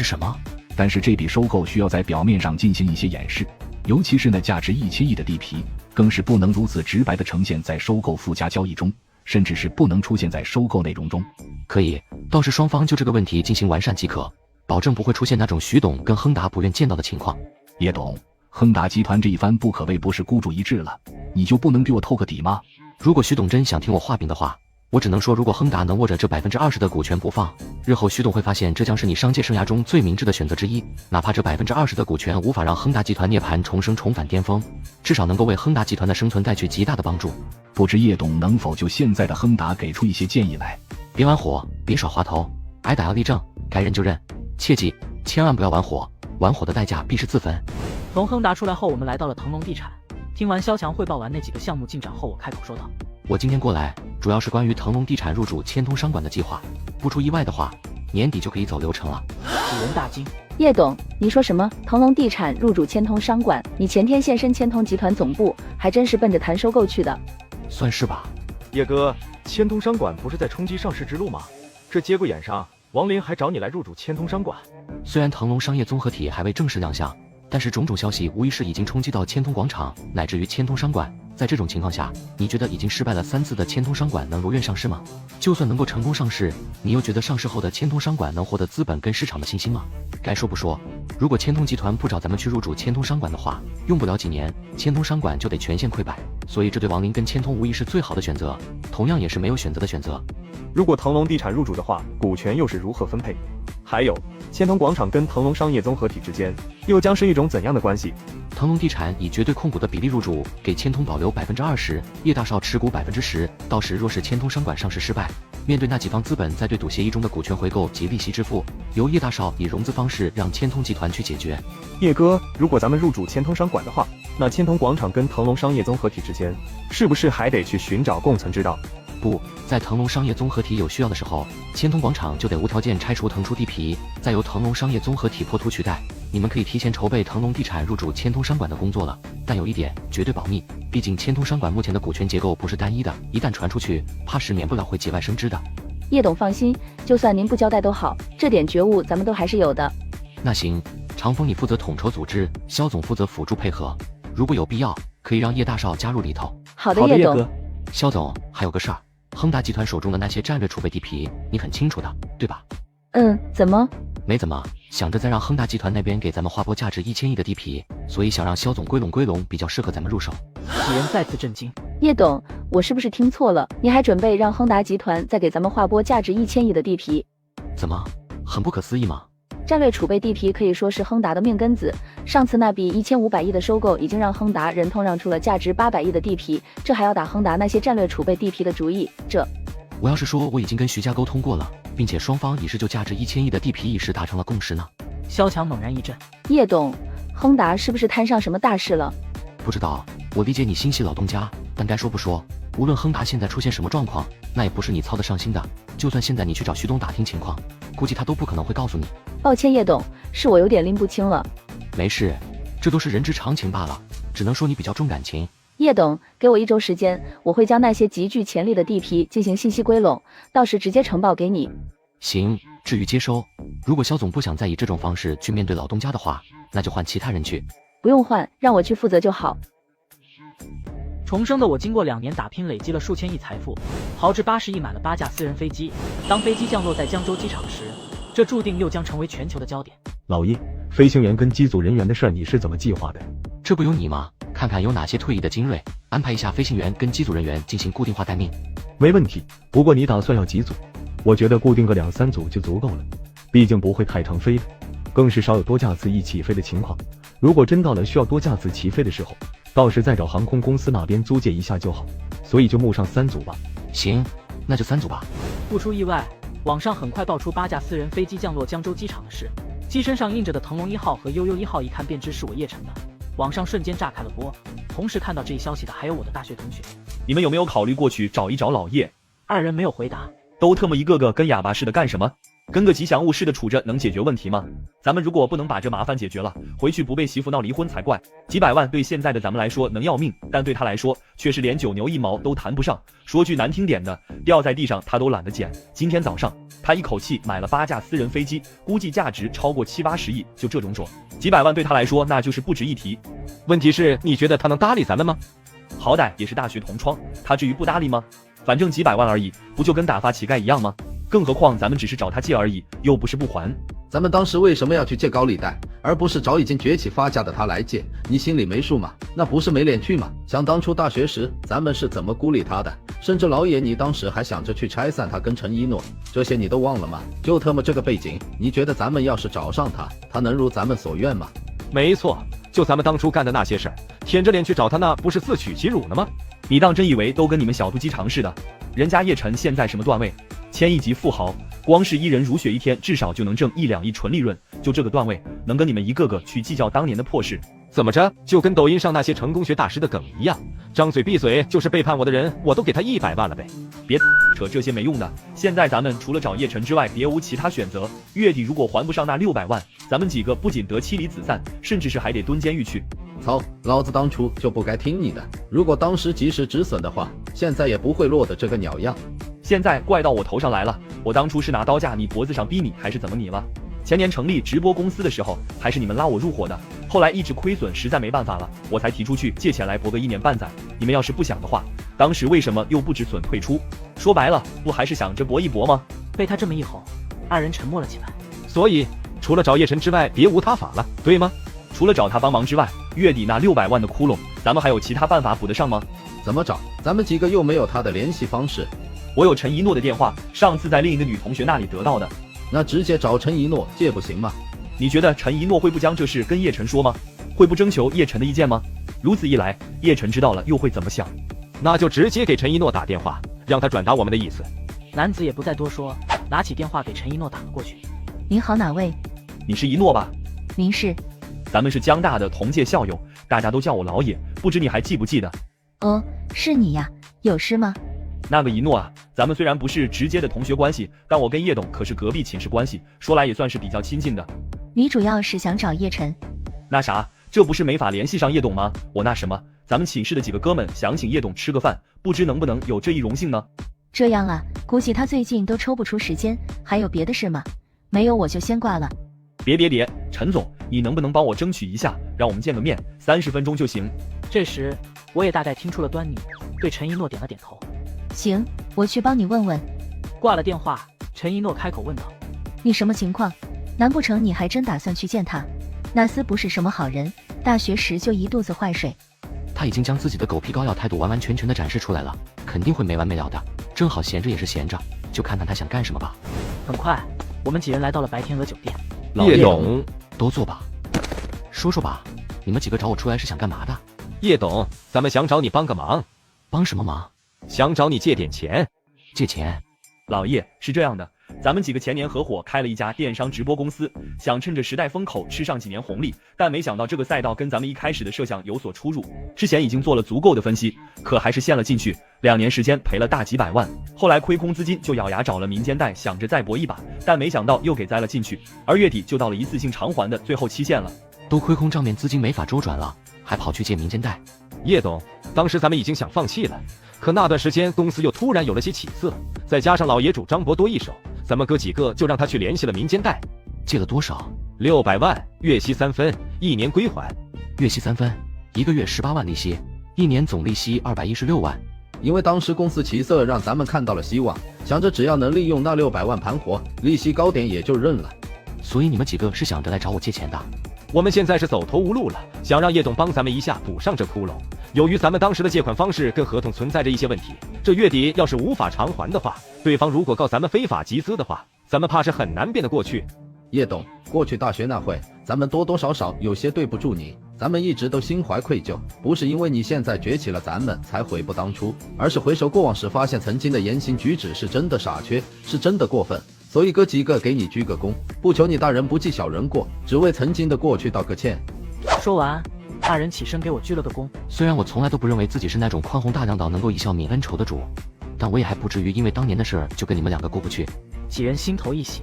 什么？但是这笔收购需要在表面上进行一些掩饰，尤其是那价值1000亿的地皮，更是不能如此直白地呈现在收购附加交易中，甚至是不能出现在收购内容中。可以，到时双方就这个问题进行完善即可，保证不会出现那种徐董跟亨达不愿见到的情况。叶董，亨达集团这一番不可谓不是孤注一掷了，你就不能给我透个底吗？如果徐董真想听我画饼的话，我只能说，如果亨达能握着这20%的股权不放，日后徐董会发现这将是你商界生涯中最明智的选择之一。哪怕这20%的股权无法让亨达集团涅槃重生重返巅峰，至少能够为亨达集团的生存带去极大的帮助。不知叶董能否就现在的亨达给出一些建议来？别玩火，别耍滑头，挨打要立正，该认就认，切记千万不要玩火，玩火的代价必是自焚。从亨达出来后，我们来到了腾龙地产。听完萧强汇报完那几个项目进展后，我开口说道：我今天过来主要是关于腾龙地产入主千通商管的计划，不出意外的话，年底就可以走流程了。主人大惊：叶董，你说什么？腾龙地产入主千通商管？你前天现身千通集团总部，还真是奔着谈收购去的。算是吧。叶哥，千通商管不是在冲击上市之路吗？这节骨眼上，王林还找你来入主千通商管。虽然腾龙商业综合体还未正式亮相，但是种种消息无疑是已经冲击到千通广场，乃至于千通商管。在这种情况下，你觉得已经失败了3次的千通商管能如愿上市吗？就算能够成功上市，你又觉得上市后的千通商管能获得资本跟市场的信心吗？该说不说，如果千通集团不找咱们去入主千通商管的话，用不了几年，千通商管就得全线溃败。所以这对王林跟千通无疑是最好的选择，同样也是没有选择的选择。如果腾龙地产入主的话，股权又是如何分配？还有，千通广场跟腾龙商业综合体之间又将是一种怎样的关系？腾龙地产以绝对控股的比例入主，给千通保留20%，叶大少持股10%。到时若是千通商管上市失败，面对那几方资本在对赌协议中的股权回购及利息支付，由叶大少以融资方式让千通集团去解决。叶哥，如果咱们入主千通商管的话，那千通广场跟腾龙商业综合体之间，是不是还得去寻找共存之道？不，在腾龙商业综合体有需要的时候，千通广场就得无条件拆除腾出地皮，再由腾龙商业综合体破土取代。你们可以提前筹备腾龙地产入主千通商管的工作了，但有一点绝对保密，毕竟千通商管目前的股权结构不是单一的，一旦传出去，怕是免不了会节外生枝的。叶董放心，就算您不交代都好，这点觉悟咱们都还是有的。那行，长风你负责统筹组织，肖总负责辅助配合，如果有必要，可以让叶大少加入里头。好的，叶董。肖总，还有个事儿，亨达集团手中的那些战略储备地皮，你很清楚的，对吧？怎么？没怎么，想着再让亨达集团那边给咱们划拨价值1000亿的地皮，所以想让肖总归拢，比较适合咱们入手。几人再次震惊。叶董，我是不是听错了？你还准备让亨达集团再给咱们划拨价值1000亿的地皮？怎么，很不可思议吗？战略储备地皮可以说是亨达的命根子，上次那笔1500亿的收购已经让亨达忍痛让出了价值800亿的地皮，这还要打亨达那些战略储备地皮的主意，这……我要是说我已经跟徐家沟通过了，并且双方已是就价值1000亿的地皮一事达成了共识呢？萧强猛然一震。叶董，亨达是不是摊上什么大事了？不知道，我理解你心系老东家，但该说不说，无论亨达现在出现什么状况，那也不是你操得上心的。就算现在你去找徐董打听情况，估计他都不可能会告诉你。抱歉叶董，是我有点拎不清了。没事，这都是人之常情罢了，只能说你比较重感情。叶董，给我1周时间，我会将那些极具潜力的地皮进行信息归拢，到时直接呈报给你。行，至于接收，如果肖总不想再以这种方式去面对老东家的话，那就换其他人去。不用换，让我去负责就好。重生的我经过2年打拼，累积了数千亿财富，豪掷80亿买了8架私人飞机。当飞机降落在江州机场时，这注定又将成为全球的焦点。老叶，飞行员跟机组人员的事儿你是怎么计划的？这不由你吗？看看有哪些退役的精锐，安排一下飞行员跟机组人员进行固定化待命。没问题，不过你打算要几组？我觉得固定个2、3组就足够了，毕竟不会太常飞的，更是少有多架次一起飞的情况。如果真到了需要多架次起飞的时候，到时再找航空公司那边租借一下就好，所以就募上3组吧。行，那就3组吧。不出意外，网上很快爆出8架私人飞机降落江州机场的事，机身上印着的腾龙1号和悠悠1号，一看便知是我叶晨的。网上瞬间炸开了锅，同时看到这一消息的还有我的大学同学。你们有没有考虑过去找一找老叶？2人没有回答。都特么一个个跟哑巴似的干什么？跟个吉祥物似的处着能解决问题吗？咱们如果不能把这麻烦解决了，回去不被媳妇闹离婚才怪。几百万对现在的咱们来说能要命，但对他来说却是连九牛一毛都谈不上。说句难听点的，掉在地上他都懒得捡。今天早上他一口气买了8架私人飞机，估计价值超过70-80亿，就这种种，几百万对他来说那就是不值一提。问题是，你觉得他能搭理咱们吗？好歹也是大学同窗，他至于不搭理吗？反正几百万而已，不就跟打发乞丐一样吗？更何况咱们只是找他借而已，又不是不还。咱们当时为什么要去借高利贷，而不是找已经崛起发家的他来借？你心里没数吗？那不是没脸去吗？想当初大学时咱们是怎么孤立他的，甚至老爷你当时还想着去拆散他跟陈一诺，这些你都忘了吗？就他妈这个背景，你觉得咱们要是找上他，他能如咱们所愿吗？没错，就咱们当初干的那些事儿，舔着脸去找他，那不是自取其辱呢吗？你当真以为都跟你们小肚鸡肠似的？人家叶晨现在什么段位？1000亿级富豪，光是1人如雪一天至少就能挣1-2亿纯利润，就这个段位，能跟你们一个个去计较当年的破事？怎么着，就跟抖音上那些成功学大师的梗一样，张嘴闭嘴就是背叛我的人，我都给他100万了呗。别扯这些没用的，现在咱们除了找叶晨之外别无其他选择。月底如果还不上那600万，咱们几个不仅得妻离子散，甚至是还得蹲监狱去。操，老子当初就不该听你的，如果当时及时止损的话，现在也不会落得这个鸟样。现在怪到我头上来了，我当初是拿刀架你脖子上逼你，还是怎么你了？前年成立直播公司的时候，还是你们拉我入伙的，后来一直亏损，实在没办法了，我才提出去借钱来搏个1年半载。你们要是不想的话，当时为什么又不止损退出？说白了，不还是想着搏一搏吗？被他这么一吼，二人沉默了起来。所以，除了找叶晨之外，别无他法了，对吗？除了找他帮忙之外，月底那600万的窟窿，咱们还有其他办法补得上吗？怎么找？咱们几个又没有他的联系方式。我有陈一诺的电话，上次在另一个女同学那里得到的。那直接找陈一诺借不行吗？你觉得陈一诺会不将这事跟叶晨说吗？会不征求叶晨的意见吗？如此一来，叶晨知道了又会怎么想？那就直接给陈一诺打电话，让他转达我们的意思。男子也不再多说，拿起电话给陈一诺打了过去。您好，哪位？你是一诺吧？您是？咱们是江大的同届校友，大家都叫我老野，不知你还记不记得？哦，是你呀，有事吗？那个一诺啊，咱们虽然不是直接的同学关系，但我跟叶董可是隔壁寝室关系，说来也算是比较亲近的。你主要是想找叶晨？那啥，这不是没法联系上叶董吗？我那什么，咱们寝室的几个哥们想请叶董吃个饭，不知能不能有这一荣幸呢？这样啊，估计他最近都抽不出时间，还有别的事吗？没有我就先挂了。别，陈总，你能不能帮我争取一下，让我们见个面，30分钟就行。这时我也大概听出了端倪，对陈一诺点了点头。行，我去帮你问问。挂了电话，陈一诺开口问道：你什么情况？难不成你还真打算去见他？那厮不是什么好人，大学时就一肚子坏水。他已经将自己的狗皮膏药态度完完全全的展示出来了，肯定会没完没了的。正好闲着也是闲着，就看看他想干什么吧。很快，我们几人来到了白天鹅酒店。叶董，都坐吧。说说吧，你们几个找我出来是想干嘛的？叶董，咱们想找你帮个忙。帮什么忙？想找你借点钱。借钱？老叶，是这样的，咱们几个前年合伙开了一家电商直播公司，想趁着时代风口吃上几年红利，但没想到这个赛道跟咱们一开始的设想有所出入。之前已经做了足够的分析，可还是陷了进去，2年时间赔了大几百万。后来亏空资金，就咬牙找了民间贷，想着再搏一把，但没想到又给栽了进去。而月底就到了一次性偿还的最后期限了。都亏空账面资金没法周转了，还跑去借民间贷。叶董，当时咱们已经想放弃了，可那段时间公司又突然有了些起色，再加上老爷主张博多一手，咱们哥几个就让他去联系了民间贷。借了多少？600万，月息3分，1年归还。月息3分，1个月18万利息，1年总利息216万。因为当时公司起色，让咱们看到了希望，想着只要能利用那600万盘活，利息高点也就认了。所以你们几个是想着来找我借钱的？我们现在是走投无路了，想让叶董帮咱们一下补上这窟窿。由于咱们当时的借款方式跟合同存在着一些问题，这月底要是无法偿还的话，对方如果告咱们非法集资的话，咱们怕是很难变得过去。叶董，过去大学那会，咱们多多少少有些对不住你，咱们一直都心怀愧疚，不是因为你现在崛起了咱们才悔不当初，而是回首过往时发现曾经的言行举止是真的傻缺，是真的过分。所以哥几个给你鞠个躬，不求你大人不计小人过，只为曾经的过去道个歉。说完，二人起身给我鞠了个躬。虽然我从来都不认为自己是那种宽宏大量到能够一笑泯恩仇的主，但我也还不至于因为当年的事就跟你们2个过不去。几人心头一喜。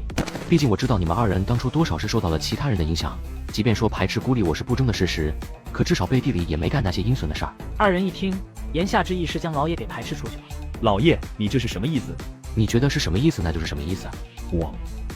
毕竟我知道你们二人当初多少是受到了其他人的影响，即便说排斥孤立我是不争的事实，可至少背地里也没干那些阴损的事儿。二人一听，言下之意是将老爷给排斥出去了。老爷，你这是什么意思？你觉得是什么意思，那就是什么意思。我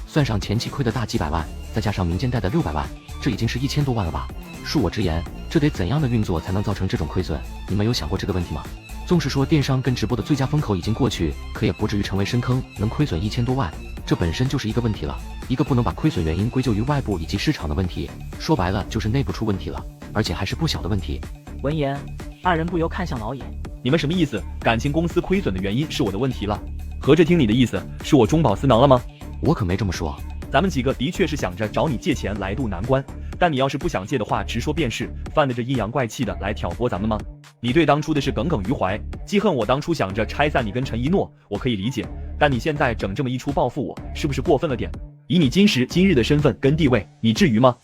算上前期亏的大几百万，再加上民间贷的600万，这已经是1000多万了吧？恕我直言，这得怎样的运作才能造成这种亏损？你们有想过这个问题吗？纵使说电商跟直播的最佳风口已经过去，可也不至于成为深坑，能亏损1000多万，这本身就是一个问题了，一个不能把亏损原因归咎于外部以及市场的问题，说白了就是内部出问题了，而且还是不小的问题。闻言，二人不由看向老爷。你们什么意思？感情公司亏损的原因是我的问题了？合着听你的意思，是我中饱私囊了吗？我可没这么说。咱们几个的确是想着找你借钱来渡难关，但你要是不想借的话，直说便是，犯得着阴阳怪气的来挑拨咱们吗？你对当初的事耿耿于怀，记恨我当初想着拆散你跟陈一诺，我可以理解，但你现在整这么一出报复我，是不是过分了点？以你今时今日的身份跟地位，你至于吗？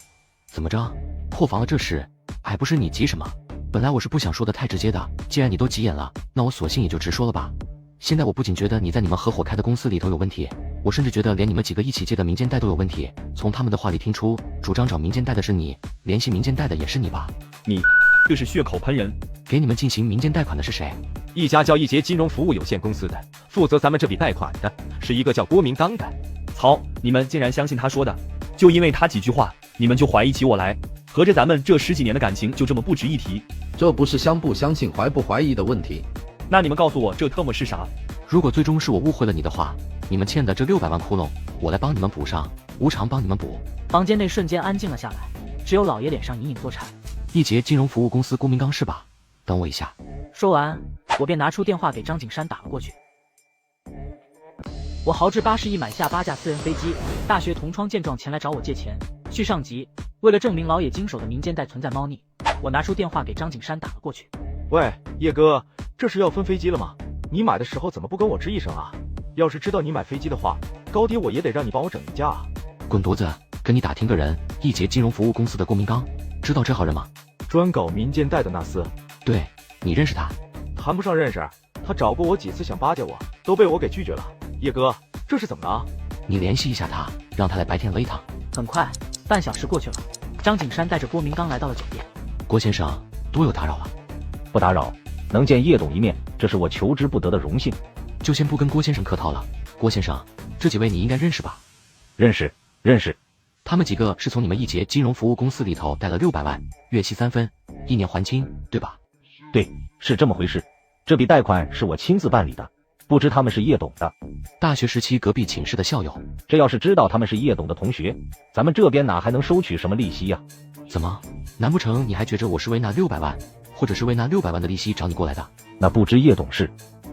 怎么着？破防了这事，还不是你急什么？本来我是不想说的太直接的，既然你都急眼了，那我索性也就直说了吧。现在我不仅觉得你在你们合伙开的公司里头有问题，我甚至觉得连你们几个一起借的民间贷都有问题。从他们的话里听出，主张找民间贷的是你，联系民间贷的也是你吧？你这是血口喷人！给你们进行民间贷款的是谁？一家叫易捷金融服务有限公司的，负责咱们这笔贷款的是一个叫郭明刚的。操，你们竟然相信他说的？就因为他几句话，你们就怀疑起我来？合着咱们这10几年的感情就这么不值一提？这不是相不相信、怀不怀疑的问题。那你们告诉我，这特么是啥？如果最终是我误会了你的话，你们欠的这600万窟窿，我来帮你们补上，无偿帮你们补。房间内瞬间安静了下来，只有老爷脸上隐隐作颤。易捷金融服务公司郭明刚是吧？等我一下。说完，我便拿出电话给张景山打了过去。我豪掷80亿买下8架私人飞机，大学同窗见状前来找我借钱。续上集，为了证明老野经手的民间贷存在猫腻，我拿出电话给张景山打了过去。喂，叶哥，这是要分飞机了吗？你买的时候怎么不跟我吱一声啊？要是知道你买飞机的话，高低我也得让你帮我整一架啊。滚犊子，跟你打听个人，易捷金融服务公司的郭明刚，知道这号人吗？专搞民间贷的那厮。对，你认识他？谈不上认识，他找过我几次想巴结我，都被我给拒绝了。叶哥，这是怎么了？你联系一下他，让他来白天了一趟。很快，半小时过去了，张景山带着郭明刚来到了酒店。郭先生，多有打扰了。不打扰，能见叶董一面，这是我求之不得的荣幸。就先不跟郭先生客套了。郭先生，这几位你应该认识吧？认识，认识。他们几个是从你们易捷金融服务公司里头贷了600万，月息3分，1年还清，对吧？对，是这么回事。这笔贷款是我亲自办理的，不知他们是叶董的。大学时期隔壁寝室的校友。这要是知道他们是叶董的同学，咱们这边哪还能收取什么利息呀？怎么？难不成你还觉着我是为那600万，或者是为那600万的利息找你过来的？那不知叶董事。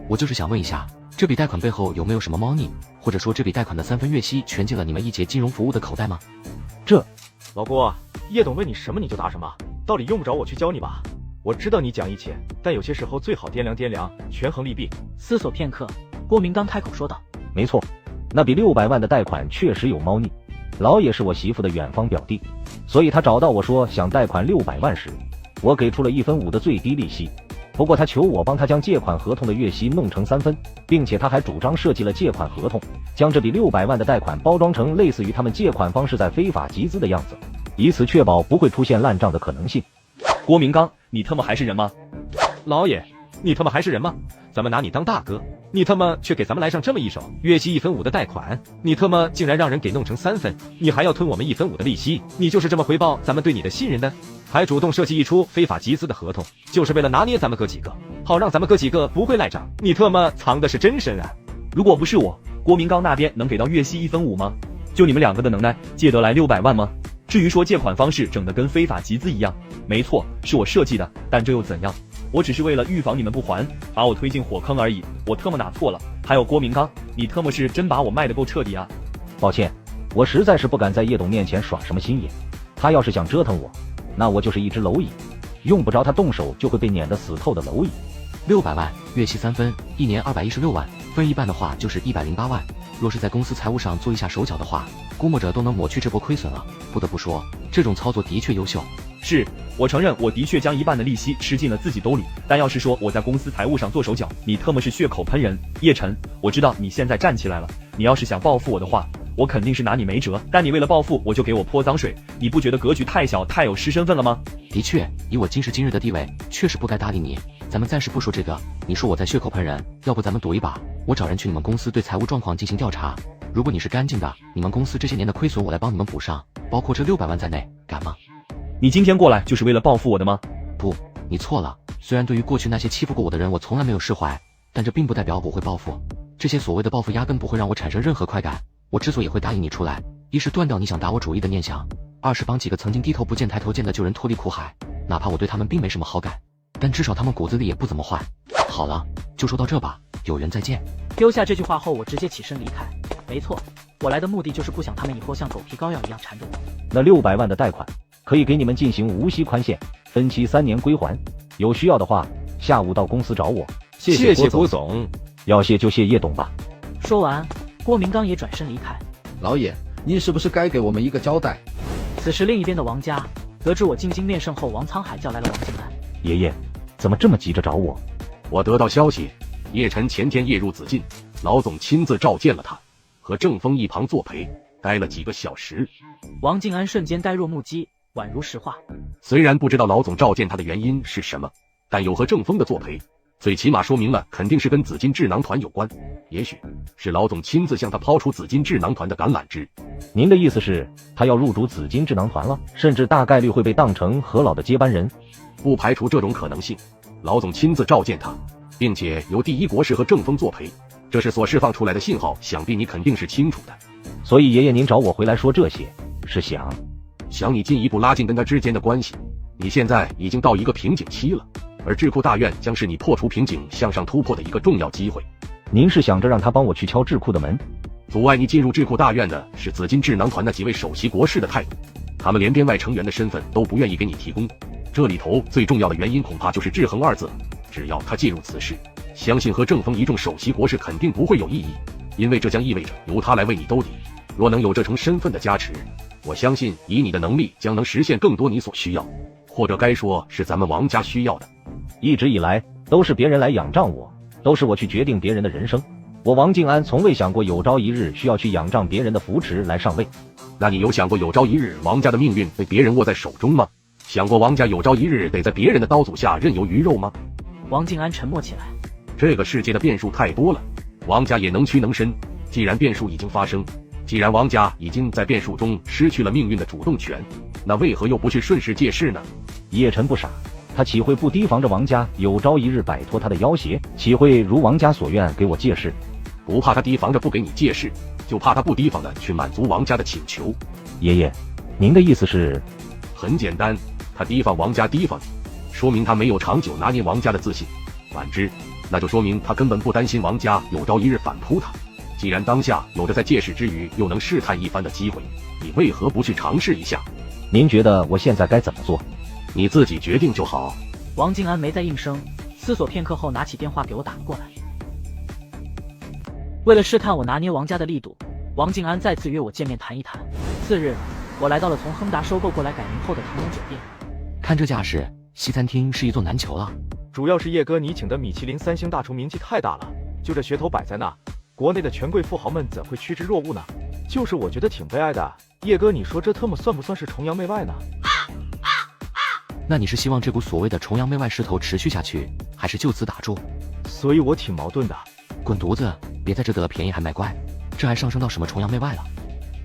我就是想问一下，这笔贷款背后有没有什么猫腻，或者说这笔贷款的3分月息全进了你们易捷金融服务的口袋吗？老郭，叶董问你什么你就答什么，道理用不着我去教你吧。我知道你讲义气，但有些时候最好掂量掂量，权衡利弊。思索片刻，郭明刚开口说道：没错，那笔600万的贷款确实有猫腻。老也是我媳妇的远方表弟，所以他找到我说想贷款600万时，我给出了1分5的最低利息。不过他求我帮他将借款合同的月息弄成3分，并且他还主张设计了借款合同，将这笔600万的贷款包装成类似于他们借款方式在非法集资的样子，以此确保不会出现烂账的可能性。郭明刚，你他妈还是人吗？老爷，你他妈还是人吗？咱们拿你当大哥，你他妈却给咱们来上这么一手，月息1分5的贷款，你他妈竟然让人给弄成3分，你还要吞我们1分5的利息，你就是这么回报咱们对你的信任的？还主动设计一出非法集资的合同，就是为了拿捏咱们哥几个，好让咱们哥几个不会赖账。你他妈藏的是真深啊！如果不是我，郭明刚那边能给到月息1分5吗？就你们两个的能耐，借得来600万吗？至于说借款方式整得跟非法集资一样，没错，是我设计的，但这又怎样？我只是为了预防你们不还，把我推进火坑而已，我特么哪错了？还有郭明刚，你特么是真把我卖得够彻底啊！抱歉，我实在是不敢在叶董面前耍什么心眼，他要是想折腾我，那我就是一只蝼蚁，用不着他动手就会被碾得死透的蝼蚁。600万，月息3分，1年216万，分一半的话就是108万。若是在公司财务上做一下手脚的话，估摸着都能抹去这波亏损了。不得不说，这种操作的确优秀。是，我承认我的确将一半的利息吃进了自己兜里，但要是说我在公司财务上做手脚，你特么是血口喷人。叶晨，我知道你现在站起来了，你要是想报复我的话，我肯定是拿你没辙。但你为了报复，我就给我泼脏水，你不觉得格局太小，太有失身份了吗？的确，以我今时今日的地位，确实不该搭理你。咱们暂时不说这个，你说我在血口喷人，要不咱们赌一把，我找人去你们公司对财务状况进行调查。如果你是干净的，你们公司这些年的亏损我来帮你们补上，包括这600万在内，敢吗？你今天过来就是为了报复我的吗？不，你错了。虽然对于过去那些欺负过我的人我从来没有释怀，但这并不代表我会报复。这些所谓的报复压根不会让我产生任何快感。我之所以会答应你出来，一是断掉你想打我主意的念想，二是帮几个曾经低头不见抬头见的旧人脱离苦海。哪怕我对他们并没什么好感，但至少他们骨子里也不怎么坏。好了，就说到这吧，有缘再见。丢下这句话后，我直接起身离开。没错，我来的目的就是不想他们以后像狗皮膏药一样缠着我。那600万的贷款可以给你们进行无息宽限，分期3年归还。有需要的话，下午到公司找我。谢谢郭总。要谢就谢叶董吧。说完，郭明刚也转身离开。老爷，您是不是该给我们一个交代？此时另一边的王家得知我进京面圣后，王沧海叫来了王静安。爷爷，怎么这么急着找我？我得到消息，叶晨前天夜入紫禁，老总亲自召见了他，和郑峰一旁作陪，待了几个小时。王静安瞬间呆若木鸡，宛如石化。虽然不知道老总召见他的原因是什么，但有和郑峰的作陪，最起码说明了肯定是跟紫金智囊团有关，也许是老总亲自向他抛出紫金智囊团的橄榄枝。您的意思是他要入主紫金智囊团了，甚至大概率会被当成何老的接班人？不排除这种可能性。老总亲自召见他，并且由第一国师和郑峰作陪，这是所释放出来的信号，想必你肯定是清楚的。所以爷爷您找我回来说这些，是想你进一步拉近跟他之间的关系。你现在已经到一个瓶颈期了，而智库大院将是你破除瓶颈向上突破的一个重要机会。您是想着让他帮我去敲智库的门？阻碍你进入智库大院的是紫金智囊团那几位首席国师的态度，他们连编外成员的身份都不愿意给你提供。这里头最重要的原因恐怕就是制衡二字。只要他介入此事，相信和郑峰一众首席国师肯定不会有异议，因为这将意味着由他来为你兜底。若能有这层身份的加持，我相信以你的能力将能实现更多你所需要，或者该说是咱们王家需要的。一直以来都是别人来仰仗我，都是我去决定别人的人生。我王静安从未想过有朝一日需要去仰仗别人的扶持来上位。那你有想过有朝一日王家的命运被别人握在手中吗？想过王家有朝一日得在别人的刀俎下任由鱼肉吗？王静安沉默起来。这个世界的变数太多了，王家也能屈能伸。既然变数已经发生，既然王家已经在变数中失去了命运的主动权，那为何又不去顺势借势呢？叶晨不傻，他岂会不提防着王家有朝一日摆脱他的要挟？岂会如王家所愿给我借势？不怕他提防着不给你借势，就怕他不提防的去满足王家的请求。爷爷，您的意思是？很简单，他提防王家提防你，说明他没有长久拿捏王家的自信。反之，那就说明他根本不担心王家有朝一日反扑他。既然当下有着在借势之余又能试探一番的机会，你为何不去尝试一下？您觉得我现在该怎么做？你自己决定就好。王静安没再应声，思索片刻后拿起电话给我打了过来。为了试探我拿捏王家的力度，王静安再次约我见面谈一谈。次日，我来到了从亨达收购过来改名后的腾龙酒店。看这架势，西餐厅是一座难求了。主要是叶哥你请的米其林3星大厨名气太大了，就这噱头摆在那，国内的权贵富豪们怎会趋之若鹜呢？就是我觉得挺悲哀的。叶哥，你说这特么算不算是崇洋媚外呢？那你是希望这股所谓的崇洋媚外势头持续下去，还是就此打住？所以我挺矛盾的。滚犊子！别在这得了便宜还卖乖，这还上升到什么崇洋媚外了？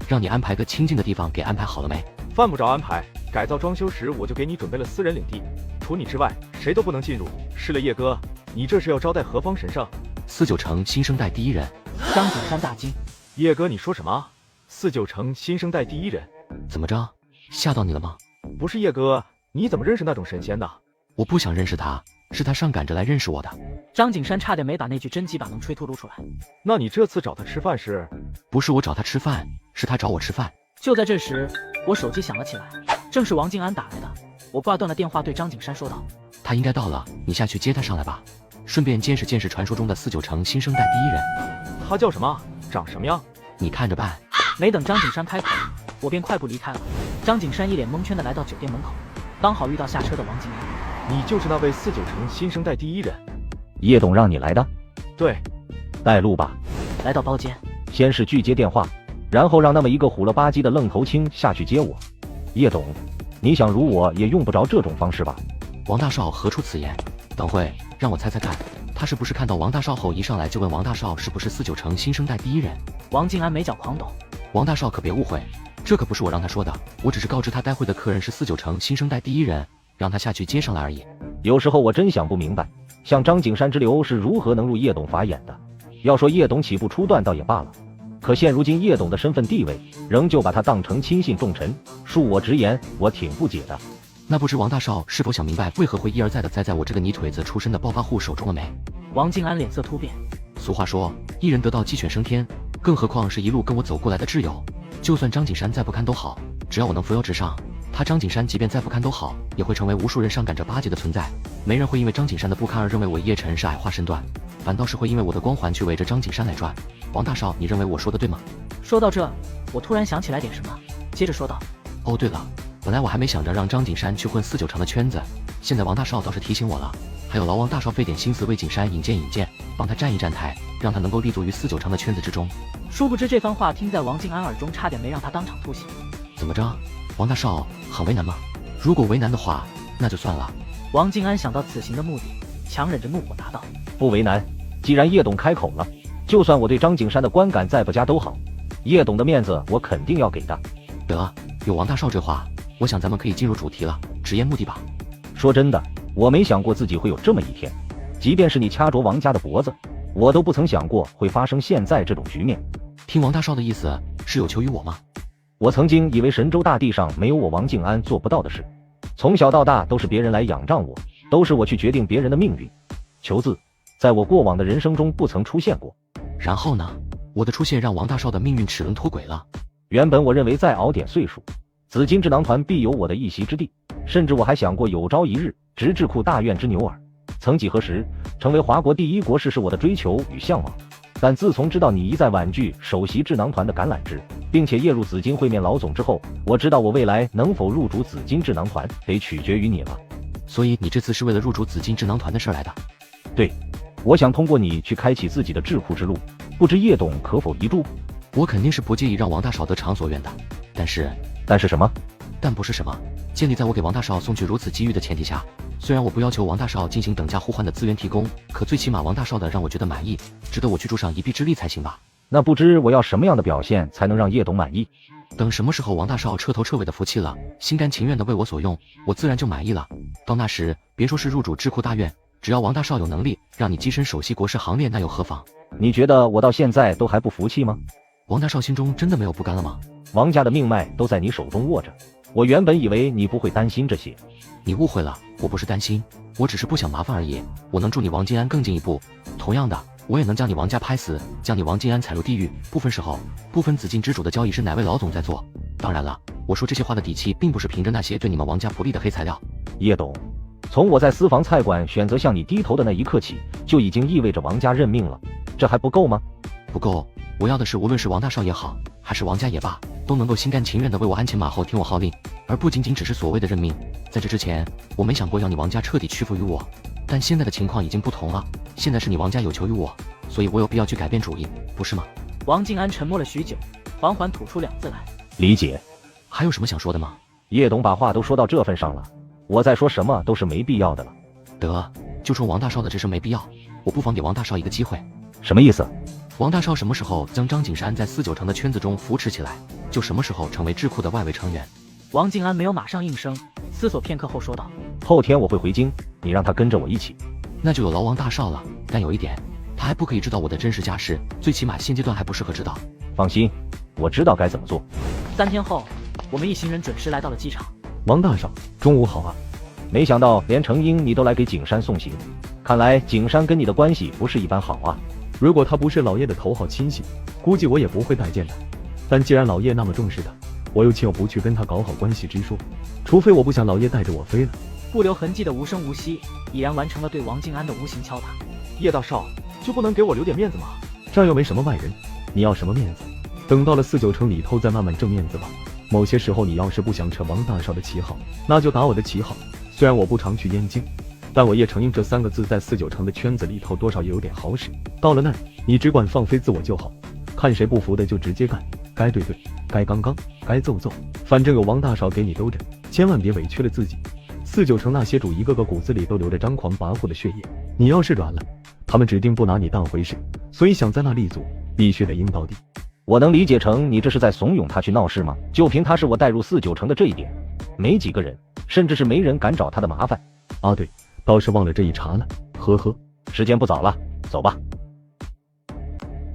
让你安排个清静的地方，给安排好了没？犯不着安排，改造装修时我就给你准备了私人领地，除你之外谁都不能进入。是了，叶哥，你这是要招待何方神圣？49城新生代第一人。张景山大惊。叶哥，你说什么？49城新生代第一人？怎么着？吓到你了吗？不是叶哥，你怎么认识那种神仙的？我不想认识他，是他上赶着来认识我的。张景山差点没把那句真几把能吹吐露出来。那你这次找他吃饭是？不是我找他吃饭，是他找我吃饭。就在这时，我手机响了起来，正是王静安打来的。我挂断了电话，对张景山说道：“他应该到了，你下去接他上来吧，顺便见识见识传说中的49城新生代第一人。”他叫什么？长什么样？你看着办。没等张景山开口，我便快步离开了。张景山一脸蒙圈的来到酒店门口，刚好遇到下车的王静安。你就是那位49城新生代第一人？叶董让你来的？对。带路吧。来到包间，先是拒接电话，然后让那么一个虎了吧唧的愣头青下去接我。叶董，你想辱我也用不着这种方式吧？王大少何出此言？等会让我猜猜看，他是不是看到王大少后一上来就问王大少是不是49城新生代第一人？王静安眉角狂抖。王大少可别误会，这可不是我让他说的，我只是告知他待会的客人是49城新生代第一人，让他下去接上来而已。有时候我真想不明白，像张景山之流是如何能入叶董法眼的。要说叶董起步初段倒也罢了，可现如今叶董的身份地位，仍旧把他当成亲信重臣，恕我直言，我挺不解的。那不知王大少是否想明白，为何会一而再的栽在我这个泥腿子出身的暴发户手中了没？王静安脸色突变。俗话说，一人得道鸡犬升天，更何况是一路跟我走过来的挚友。就算张景山再不堪都好，只要我能扶摇直上，他张景山即便再不堪都好，也会成为无数人上赶着巴结的存在。没人会因为张景山的不堪而认为我叶晨是矮化身段，反倒是会因为我的光环去围着张景山来转。王大少，你认为我说的对吗？说到这，我突然想起来点什么，接着说道：哦，对了，本来我还没想着让张景山去混49城的圈子，现在王大少倒是提醒我了。还有劳王大少费点心思为景山引荐，帮他站一站台，让他能够立足于49城的圈子之中。殊不知这番话听在王静安耳中，差点没让他当场吐血。怎么着，王大少很为难吗？如果为难的话，那就算了。王静安想到此行的目的，强忍着怒火答道：不为难，既然叶董开口了，就算我对张景山的观感再不佳都好，叶董的面子我肯定要给的。得，有王大少这话，我想咱们可以进入主题了，直言目的吧。说真的，我没想过自己会有这么一天，即便是你掐着王家的脖子，我都不曾想过会发生现在这种局面。听王大少的意思，是有求于我吗？我曾经以为神州大地上没有我王静安做不到的事，从小到大都是别人来仰仗我，都是我去决定别人的命运。求字，在我过往的人生中不曾出现过。然后呢？我的出现让王大少的命运齿轮脱轨了。原本我认为再熬点岁数，紫金智囊团必有我的一席之地，甚至我还想过有朝一日直智库大院之牛耳，曾几何时成为华国第一国士是我的追求与向往。但自从知道你一再婉拒首席智囊团的橄榄枝，并且夜入紫金会面老总之后，我知道我未来能否入主紫金智囊团得取决于你了。所以你这次是为了入主紫金智囊团的事来的？对，我想通过你去开启自己的智库之路，不知叶董可否移助？我肯定是不介意让王大少得偿所愿的，但是什么？但不是什么？建立在我给王大少送去如此机遇的前提下，虽然我不要求王大少进行等价互换的资源提供，可最起码王大少的让我觉得满意，值得我去助上一臂之力才行吧。那不知我要什么样的表现才能让叶董满意？等什么时候王大少彻头彻尾的服气了，心甘情愿的为我所用，我自然就满意了。到那时，别说是入主智库大院，只要王大少有能力让你跻身首席国士行列，那又何妨？你觉得我到现在都还不服气吗？王大少心中真的没有不甘了吗？王家的命脉都在你手中握着，我原本以为你不会担心这些。你误会了，我不是担心，我只是不想麻烦而已。我能助你王金安更进一步，同样的，我也能将你王家拍死，将你王金安踩入地狱。不分时候，不分紫金之主的交易是哪位老总在做。当然了，我说这些话的底气并不是凭着那些对你们王家不利的黑材料。叶董，从我在私房菜馆选择向你低头的那一刻起，就已经意味着王家认命了，这还不够吗？不够，我要的是无论是王大少也好，还是王家也罢，都能够心甘情愿地为我鞍前马后听我号令，而不仅仅只是所谓的认命。在这之前，我没想过要你王家彻底屈服于我，但现在的情况已经不同了，现在是你王家有求于我，所以我有必要去改变主意，不是吗？王静安沉默了许久，缓缓吐出2字来：理解。还有什么想说的吗？叶董把话都说到这份上了，我再说什么都是没必要的了。得，就说王大少的这事没必要，我不妨给王大少一个机会。什么意思？王大少什么时候将张景山在49城的圈子中扶持起来，就什么时候成为智库的外围成员。王静安没有马上应声，思索片刻后说道：后天我会回京，你让他跟着我一起。那就有劳王大少了，但有一点，他还不可以知道我的真实家世，最起码现阶段还不适合知道。放心，我知道该怎么做。3天后，我们一行人准时来到了机场。王大少，中午好啊！没想到连程英你都来给景山送行，看来景山跟你的关系不是一般好啊。如果他不是老叶的头号亲信，估计我也不会待见的。但既然老叶那么重视他，我又岂有不去跟他搞好关系之说？除非我不想老叶带着我飞了。不留痕迹的无声无息，已然完成了对王静安的无形敲打。叶大少，就不能给我留点面子吗？这儿又没什么外人，你要什么面子？等到了49城里头再慢慢挣面子吧。某些时候你要是不想扯王大少的旗号，那就打我的旗号。虽然我不常去燕京，但我叶成英这3个字在49城的圈子里头多少也有点好使。到了那儿，你只管放飞自我就好，看谁不服的就直接干，该对对，该刚刚，该揍揍，反正有王大少给你兜着，千万别委屈了自己。49城那些主一个个骨子里都流着张狂跋扈的血液，你要是软了，他们指定不拿你当回事，所以想在那立足，必须得硬到底。我能理解成你这是在怂恿他去闹事吗？就凭他是我带入49城的这一点，没几个人，甚至是没人敢找他的麻烦。啊对，倒是忘了这一茬了，呵呵。时间不早了，走吧。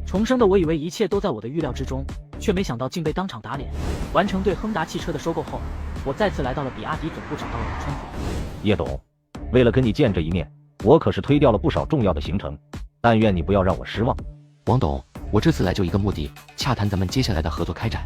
重生的我以为一切都在我的预料之中，却没想到竟被当场打脸。完成对亨达汽车的收购后，我再次来到了比亚迪总部，找到了王川富。叶董，为了跟你见这一面，我可是推掉了不少重要的行程，但愿你不要让我失望。王董，我这次来就一个目的，洽谈咱们接下来的合作开展。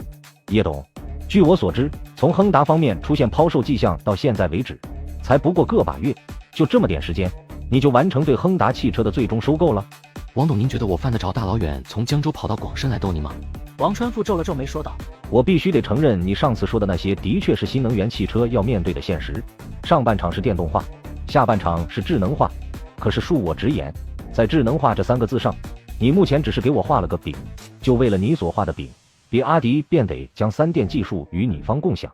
叶董，据我所知，从亨达方面出现抛售迹象到现在为止，才不过个把月，就这么点时间，你就完成对亨达汽车的最终收购了？王董，您觉得我犯得着大老远从江州跑到广深来逗你吗？王川富皱了皱眉说道：我必须得承认，你上次说的那些的确是新能源汽车要面对的现实。上半场是电动化，下半场是智能化。可是恕我直言，在智能化这3个字上，你目前只是给我画了个饼，就为了你所画的饼，比亚迪便得将3电技术与你方共享，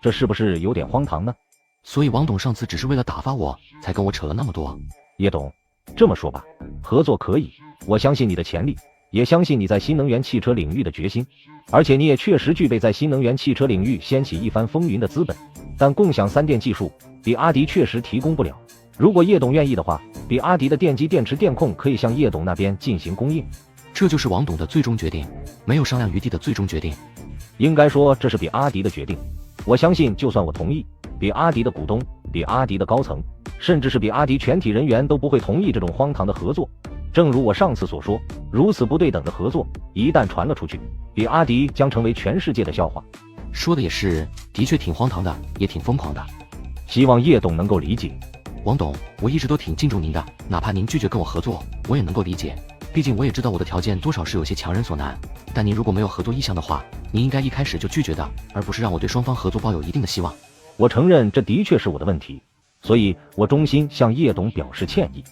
这是不是有点荒唐呢？所以王董上次只是为了打发我，才跟我扯了那么多。叶董，这么说吧，合作可以，我相信你的潜力，也相信你在新能源汽车领域的决心，而且你也确实具备在新能源汽车领域掀起一番风云的资本。但共享3电技术，比亚迪确实提供不了。如果叶董愿意的话，比亚迪的电机、电池、电控可以向叶董那边进行供应。这就是王董的最终决定，没有商量余地的最终决定。应该说这是比亚迪的决定。我相信就算我同意，比亚迪的股东、比亚迪的高层，甚至是比亚迪全体人员都不会同意这种荒唐的合作。正如我上次所说，如此不对等的合作一旦传了出去，比亚迪将成为全世界的笑话。说的也是，的确挺荒唐的，也挺疯狂的。希望叶董能够理解。王董，我一直都挺敬重您的，哪怕您拒绝跟我合作，我也能够理解。毕竟我也知道我的条件多少是有些强人所难。但您如果没有合作意向的话，您应该一开始就拒绝的，而不是让我对双方合作抱有一定的希望。我承认这的确是我的问题，所以我衷心向叶董表示歉意。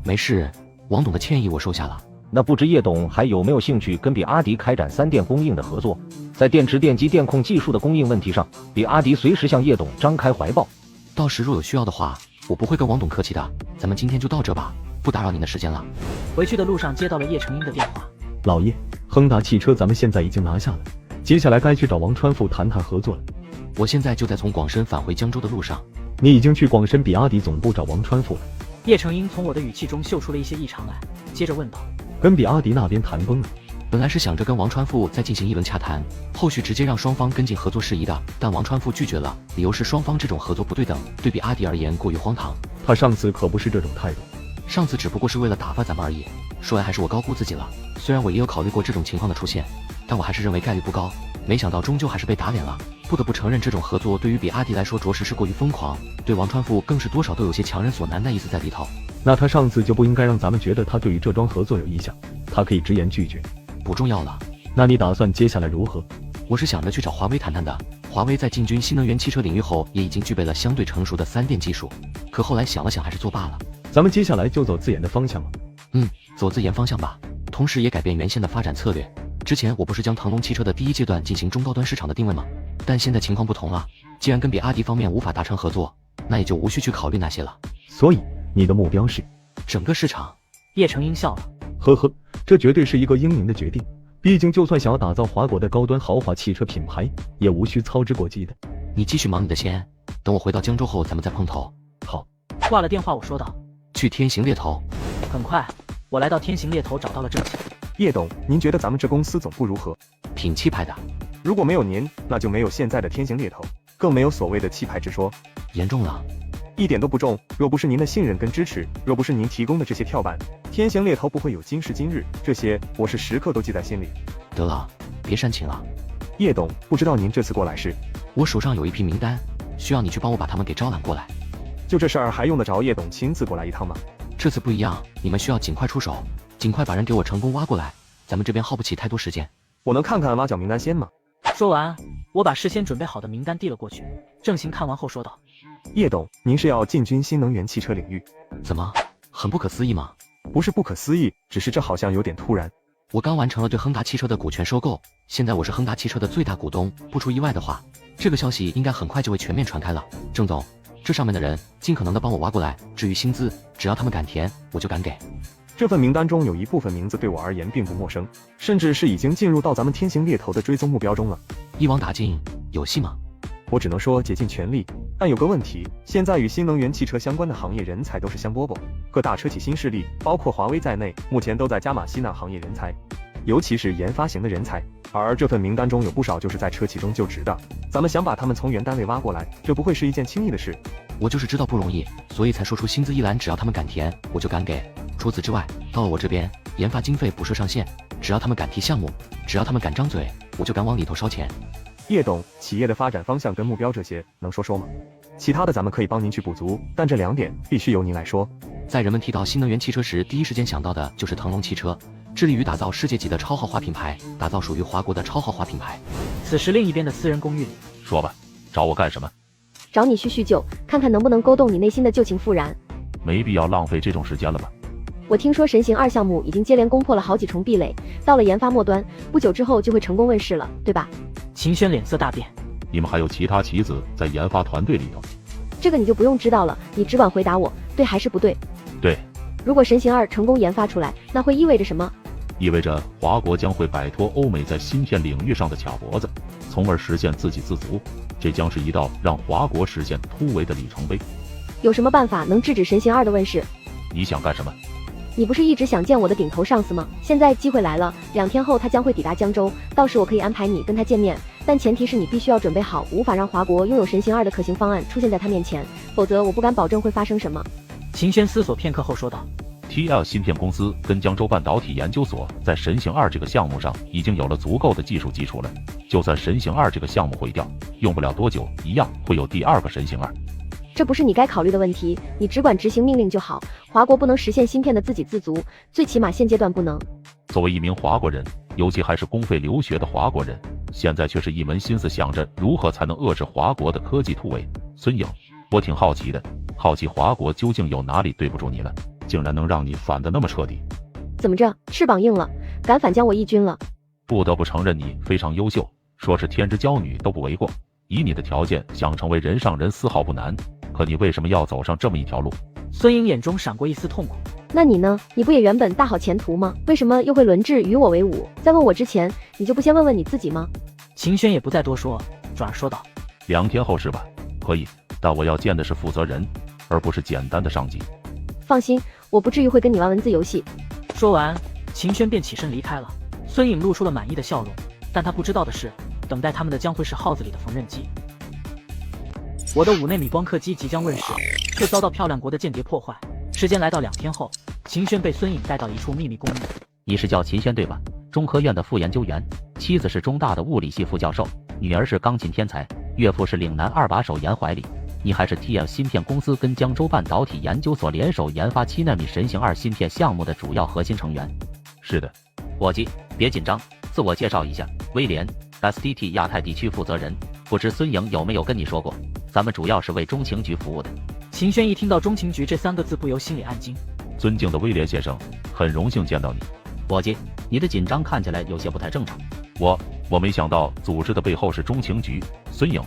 没事，王董的歉意我收下了。那不知叶董还有没有兴趣跟比亚迪开展3电供应的合作？在电池、电机、电控技术的供应问题上，比亚迪随时向叶董张开怀抱。到时若有需要的话，我不会跟王董客气的。咱们今天就到这吧，不打扰您的时间了。回去的路上接到了叶成英的电话。老叶，亨达汽车咱们现在已经拿下了，接下来该去找王川富谈谈合作了。我现在就在从广深返回江州的路上。你已经去广深比亚迪总部找王川富了？叶成英从我的语气中嗅出了一些异常来，接着问道：跟比亚迪那边谈崩了？本来是想着跟王川富再进行一轮洽谈，后续直接让双方跟进合作事宜的，但王川富拒绝了，理由是双方这种合作不对等，对比亚迪而言过于荒唐。他上次可不是这种态度，上次只不过是为了打发咱们而已。说来还是我高估自己了，虽然我也有考虑过这种情况的出现，但我还是认为概率不高，没想到终究还是被打脸了。不得不承认，这种合作对于比亚迪来说着实是过于疯狂，对王川富更是多少都有些强人所难的意思在里头。那他上次就不应该让咱们觉得他对于这桩合作有意向，他可以直言拒绝。不重要了。那你打算接下来如何？我是想着去找华为谈谈的。华为在进军新能源汽车领域后，也已经具备了相对成熟的3电技术，可后来想了想，还是作罢了。咱们接下来就走自研的方向吗？走自研方向吧，同时也改变原先的发展策略。之前我不是将腾龙汽车的第1阶段进行中高端市场的定位吗？但现在情况不同了，既然跟比亚迪方面无法达成合作，那也就无需去考虑那些了。所以你的目标是整个市场？叶成英笑了，呵呵，这绝对是一个英明的决定。毕竟就算想要打造华国的高端豪华汽车品牌，也无需操之过急的。你继续忙你的先，等我回到江州后咱们再碰头。好。挂了电话我说道：去天行猎头。很快我来到天行猎头，找到了郑晴。叶董，您觉得咱们这公司总部如何？挺气派的。如果没有您，那就没有现在的天行猎头，更没有所谓的气派之说。严重了？一点都不重，若不是您的信任跟支持，若不是您提供的这些跳板，天行猎头不会有今时今日，这些我是时刻都记在心里。得了，别煽情了。叶董，不知道您这次过来是？我手上有一批名单，需要你去帮我把他们给招揽过来。就这事儿还用得着叶董亲自过来一趟吗？这次不一样，你们需要尽快出手，尽快把人给我成功挖过来，咱们这边耗不起太多时间。我能看看挖角名单先吗？说完，我把事先准备好的名单递了过去。郑行看完后说道：叶董，您是要进军新能源汽车领域？怎么，很不可思议吗？不是不可思议，只是这好像有点突然。我刚完成了对亨达汽车的股权收购，现在我是亨达汽车的最大股东。不出意外的话，这个消息应该很快就会全面传开了。郑总，这上面的人尽可能的帮我挖过来，至于薪资，只要他们敢填，我就敢给。这份名单中有一部分名字对我而言并不陌生，甚至是已经进入到咱们天行猎头的追踪目标中了。一网打尽，有戏吗？我只能说竭尽全力，但有个问题，现在与新能源汽车相关的行业人才都是香饽饽，各大车企新势力，包括华为在内，目前都在加码吸纳行业人才，尤其是研发型的人才。而这份名单中有不少就是在车企中就职的，咱们想把他们从原单位挖过来，这不会是一件轻易的事。我就是知道不容易，所以才说出薪资一栏，只要他们敢填，我就敢给。除此之外，到了我这边，研发经费不设上限，只要他们敢提项目，只要他们敢张嘴，我就敢往里头烧钱。叶董，企业的发展方向跟目标这些能说说吗？其他的咱们可以帮您去补足，但这2点必须由您来说。在人们提到新能源汽车时，第一时间想到的就是腾龙汽车，致力于打造世界级的超豪华品牌，打造属于华国的超豪华品牌。此时另一边的私人公寓里，说吧，找我干什么？找你叙叙旧，看看能不能勾动你内心的旧情复燃。没必要浪费这种时间了吧？我听说神行2项目已经接连攻破了好几重壁垒，到了研发末端，不久之后就会成功问世了，对吧？秦轩脸色大变。你们还有其他棋子在研发团队里头？这个你就不用知道了，你只管回答我，对还是不对？对。如果神行2成功研发出来，那会意味着什么？意味着华国将会摆脱欧美在芯片领域上的卡脖子，从而实现自给自足。这将是一道让华国实现突围的里程碑。有什么办法能制止神行2的问世？你想干什么？你不是一直想见我的顶头上司吗？现在机会来了，2天后他将会抵达江州，到时我可以安排你跟他见面，但前提是你必须要准备好，无法让华国拥有神行2的可行方案出现在他面前，否则我不敢保证会发生什么。秦轩思索片刻后说道 TL 芯片公司跟江州半导体研究所在神行2这个项目上已经有了足够的技术基础了，就算神行2这个项目毁掉，用不了多久一样会有第2个神行2。这不是你该考虑的问题，你只管执行命令就好。华国不能实现芯片的自给自足，最起码现阶段不能。作为一名华国人，尤其还是公费留学的华国人，现在却是一门心思想着如何才能遏制华国的科技突围。孙颖，我挺好奇的，好奇华国究竟有哪里对不住你了，竟然能让你反得那么彻底？怎么着，翅膀硬了，敢反将我一军了？不得不承认你非常优秀，说是天之骄女都不为过。以你的条件，想成为人上人丝毫不难。可你为什么要走上这么一条路？孙颖眼中闪过一丝痛苦。那你呢？你不也原本大好前途吗？为什么又会沦至与我为伍？在问我之前，你就不先问问你自己吗？秦轩也不再多说，转而说道：2天后是吧？可以，但我要见的是负责人，而不是简单的上级。放心，我不至于会跟你玩文字游戏。说完，秦轩便起身离开了。孙颖露出了满意的笑容，但他不知道的是，等待他们的将会是耗子里的缝纫机。我的5纳米光刻机即将问世，却遭到漂亮国的间谍破坏。时间来到2天后，秦轩被孙颖带到一处秘密公寓。你是叫秦轩对吧？中科院的副研究员，妻子是中大的物理系副教授，女儿是钢琴天才，岳父是岭南2把手严怀礼。你还是 TL 芯片公司跟江州半导体研究所联手研发7纳米神行2芯片项目的主要核心成员。是的，伙计，别紧张，自我介绍一下，威廉 ，STT 亚太地区负责人。不知孙颖有没有跟你说过？咱们主要是为中情局服务的。秦轩一听到中情局这3个字，不由心里暗惊。尊敬的威廉先生，很荣幸见到你。伙计，你的紧张看起来有些不太正常。我没想到组织的背后是中情局。孙颖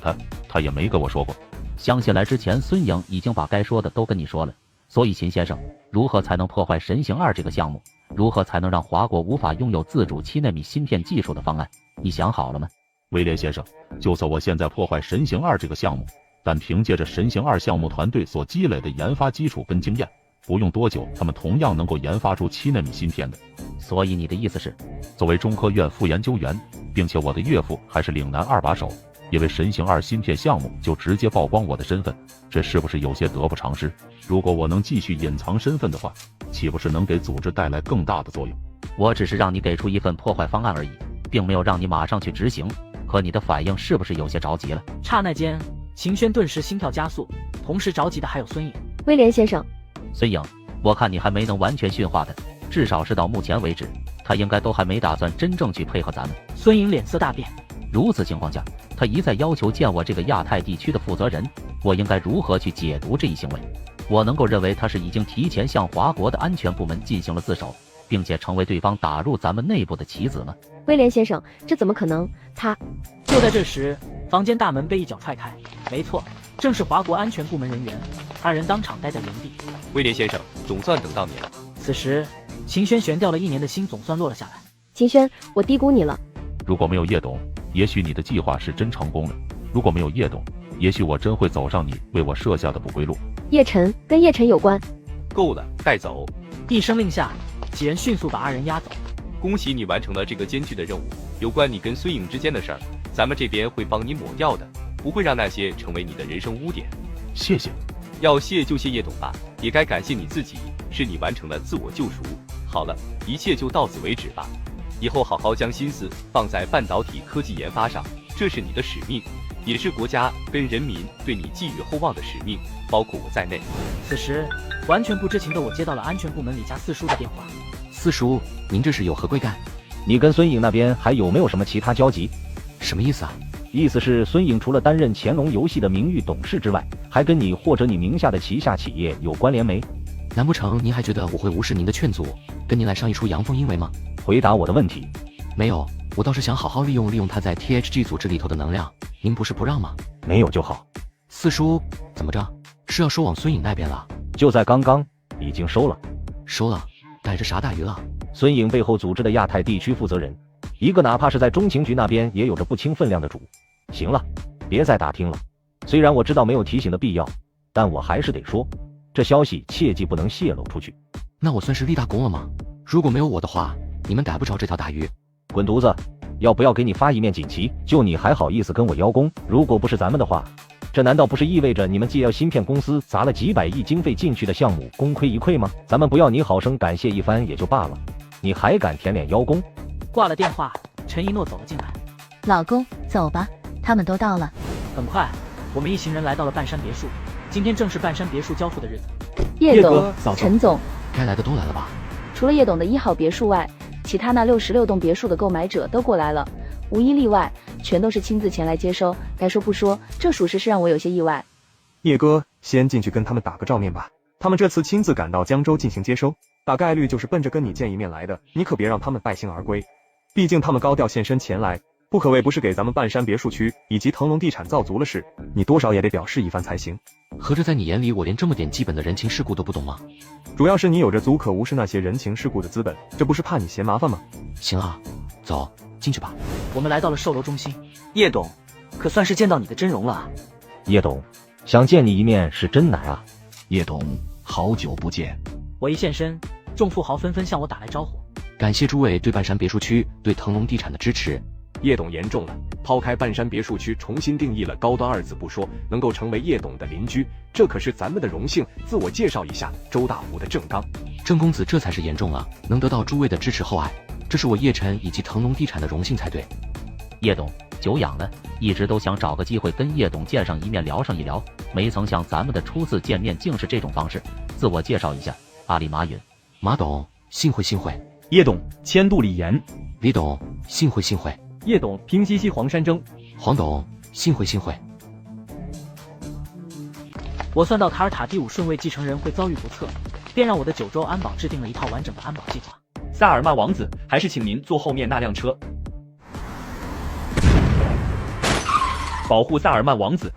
他也没跟我说过。相信来之前，孙颖已经把该说的都跟你说了。所以秦先生，如何才能破坏神行2这个项目？如何才能让华国无法拥有自主7纳米芯片技术的方案？你想好了吗？威廉先生，就算我现在破坏神行2这个项目，但凭借着神行2项目团队所积累的研发基础跟经验，不用多久，他们同样能够研发出7纳米芯片的。所以你的意思是，作为中科院副研究员，并且我的岳父还是岭南2把手，因为神行2芯片项目就直接曝光我的身份，这是不是有些得不偿失？如果我能继续隐藏身份的话，岂不是能给组织带来更大的作用？我只是让你给出一份破坏方案而已，并没有让你马上去执行。可你的反应是不是有些着急了？刹那间，秦轩顿时心跳加速，同时着急的还有孙颖。威廉先生，孙颖，我看你还没能完全驯化他，至少是到目前为止，他应该都还没打算真正去配合咱们。孙颖脸色大变。如此情况下，他一再要求见我这个亚太地区的负责人，我应该如何去解读这一行为？我能够认为他是已经提前向华国的安全部门进行了自首，并且成为对方打入咱们内部的棋子呢？威廉先生，这怎么可能？他……就在这时，房间大门被一脚踹开。没错，正是华国安全部门人员。二人当场呆在原地。威廉先生，总算等到你了。此时，秦轩悬吊了1年的心总算落了下来。秦轩，我低估你了。如果没有叶董，也许你的计划是真成功了；如果没有叶董，也许我真会走上你为我设下的不归路。叶晨，跟叶晨有关。够了，带走！一声令下，几人迅速把二人押走。恭喜你完成了这个艰巨的任务。有关你跟孙颖之间的事儿，咱们这边会帮你抹掉的，不会让那些成为你的人生污点。谢谢。要谢就谢叶董吧，也该感谢你自己，是你完成了自我救赎。好了，一切就到此为止吧。以后好好将心思放在半导体科技研发上，这是你的使命，也是国家跟人民对你寄予厚望的使命，包括我在内。此时，完全不知情的我接到了安全部门李家四叔的电话。四叔，您这是有何贵干？你跟孙颖那边还有没有什么其他交集？什么意思啊？意思是孙颖除了担任乾隆游戏的名誉董事之外，还跟你或者你名下的旗下企业有关联没？难不成您还觉得我会无视您的劝阻，跟您来上一出阳奉阴违吗？回答我的问题。没有，我倒是想好好利用他在 THG 组织里头的能量，您不是不让吗？没有就好。四叔，怎么着？是要收往孙颖那边了？就在刚刚，已经收了。收了？逮着啥大鱼了？孙颖背后组织的亚太地区负责人，一个哪怕是在中情局那边也有着不轻分量的主。行了，别再打听了。虽然我知道没有提醒的必要，但我还是得说，这消息切记不能泄露出去。那我算是立大功了吗？如果没有我的话，你们逮不着这条大鱼。滚犊子！要不要给你发一面锦旗？就你还好意思跟我邀功？如果不是咱们的话，这难道不是意味着你们既要芯片公司砸了几百亿经费进去的项目功亏一篑吗？咱们不要你好生感谢一番也就罢了，你还敢舔脸邀功？挂了电话，陈一诺走了进来。老公，走吧，他们都到了。很快，我们一行人来到了半山别墅。今天正是半山别墅交付的日子。叶董、陈总，该来的都来了吧？除了叶董的1号别墅外，其他那66栋别墅的购买者都过来了，无一例外，全都是亲自前来接收。该说不说，这属实是让我有些意外。叶哥，先进去跟他们打个照面吧。他们这次亲自赶到江州进行接收，大概率就是奔着跟你见一面来的，你可别让他们败兴而归。毕竟他们高调现身前来，不可谓不是给咱们半山别墅区以及腾龙地产造足了势，你多少也得表示一番才行。合着在你眼里，我连这么点基本的人情世故都不懂吗？主要是你有着足可无视那些人情世故的资本，这不是怕你嫌麻烦吗？行啊，走进去吧。我们来到了售楼中心。叶董，可算是见到你的真容了。叶董，想见你一面是真难啊。叶董，好久不见。我一现身，众富豪纷纷向我打来招呼。感谢诸位对半山别墅区、对腾龙地产的支持。叶董言重了，抛开半山别墅区重新定义了高端2字不说，能够成为叶董的邻居，这可是咱们的荣幸。自我介绍一下，周大湖的郑刚。郑公子这才是言重啊，能得到诸位的支持厚爱，这是我叶晨以及腾龙地产的荣幸才对。叶董，久仰了，一直都想找个机会跟叶董见上一面聊上一聊，没曾想咱们的初次见面竟是这种方式。自我介绍一下，阿里马允。马董，幸会幸会。叶董，千度李岩。李董，幸会幸会。叶董，平西西黄山征。黄董，幸会幸会。我算到卡尔塔第5顺位继承人会遭遇不测，便让我的9州安保制定了一套完整的安保计划。萨尔曼王子，还是请您坐后面那辆车，保护萨尔曼王子。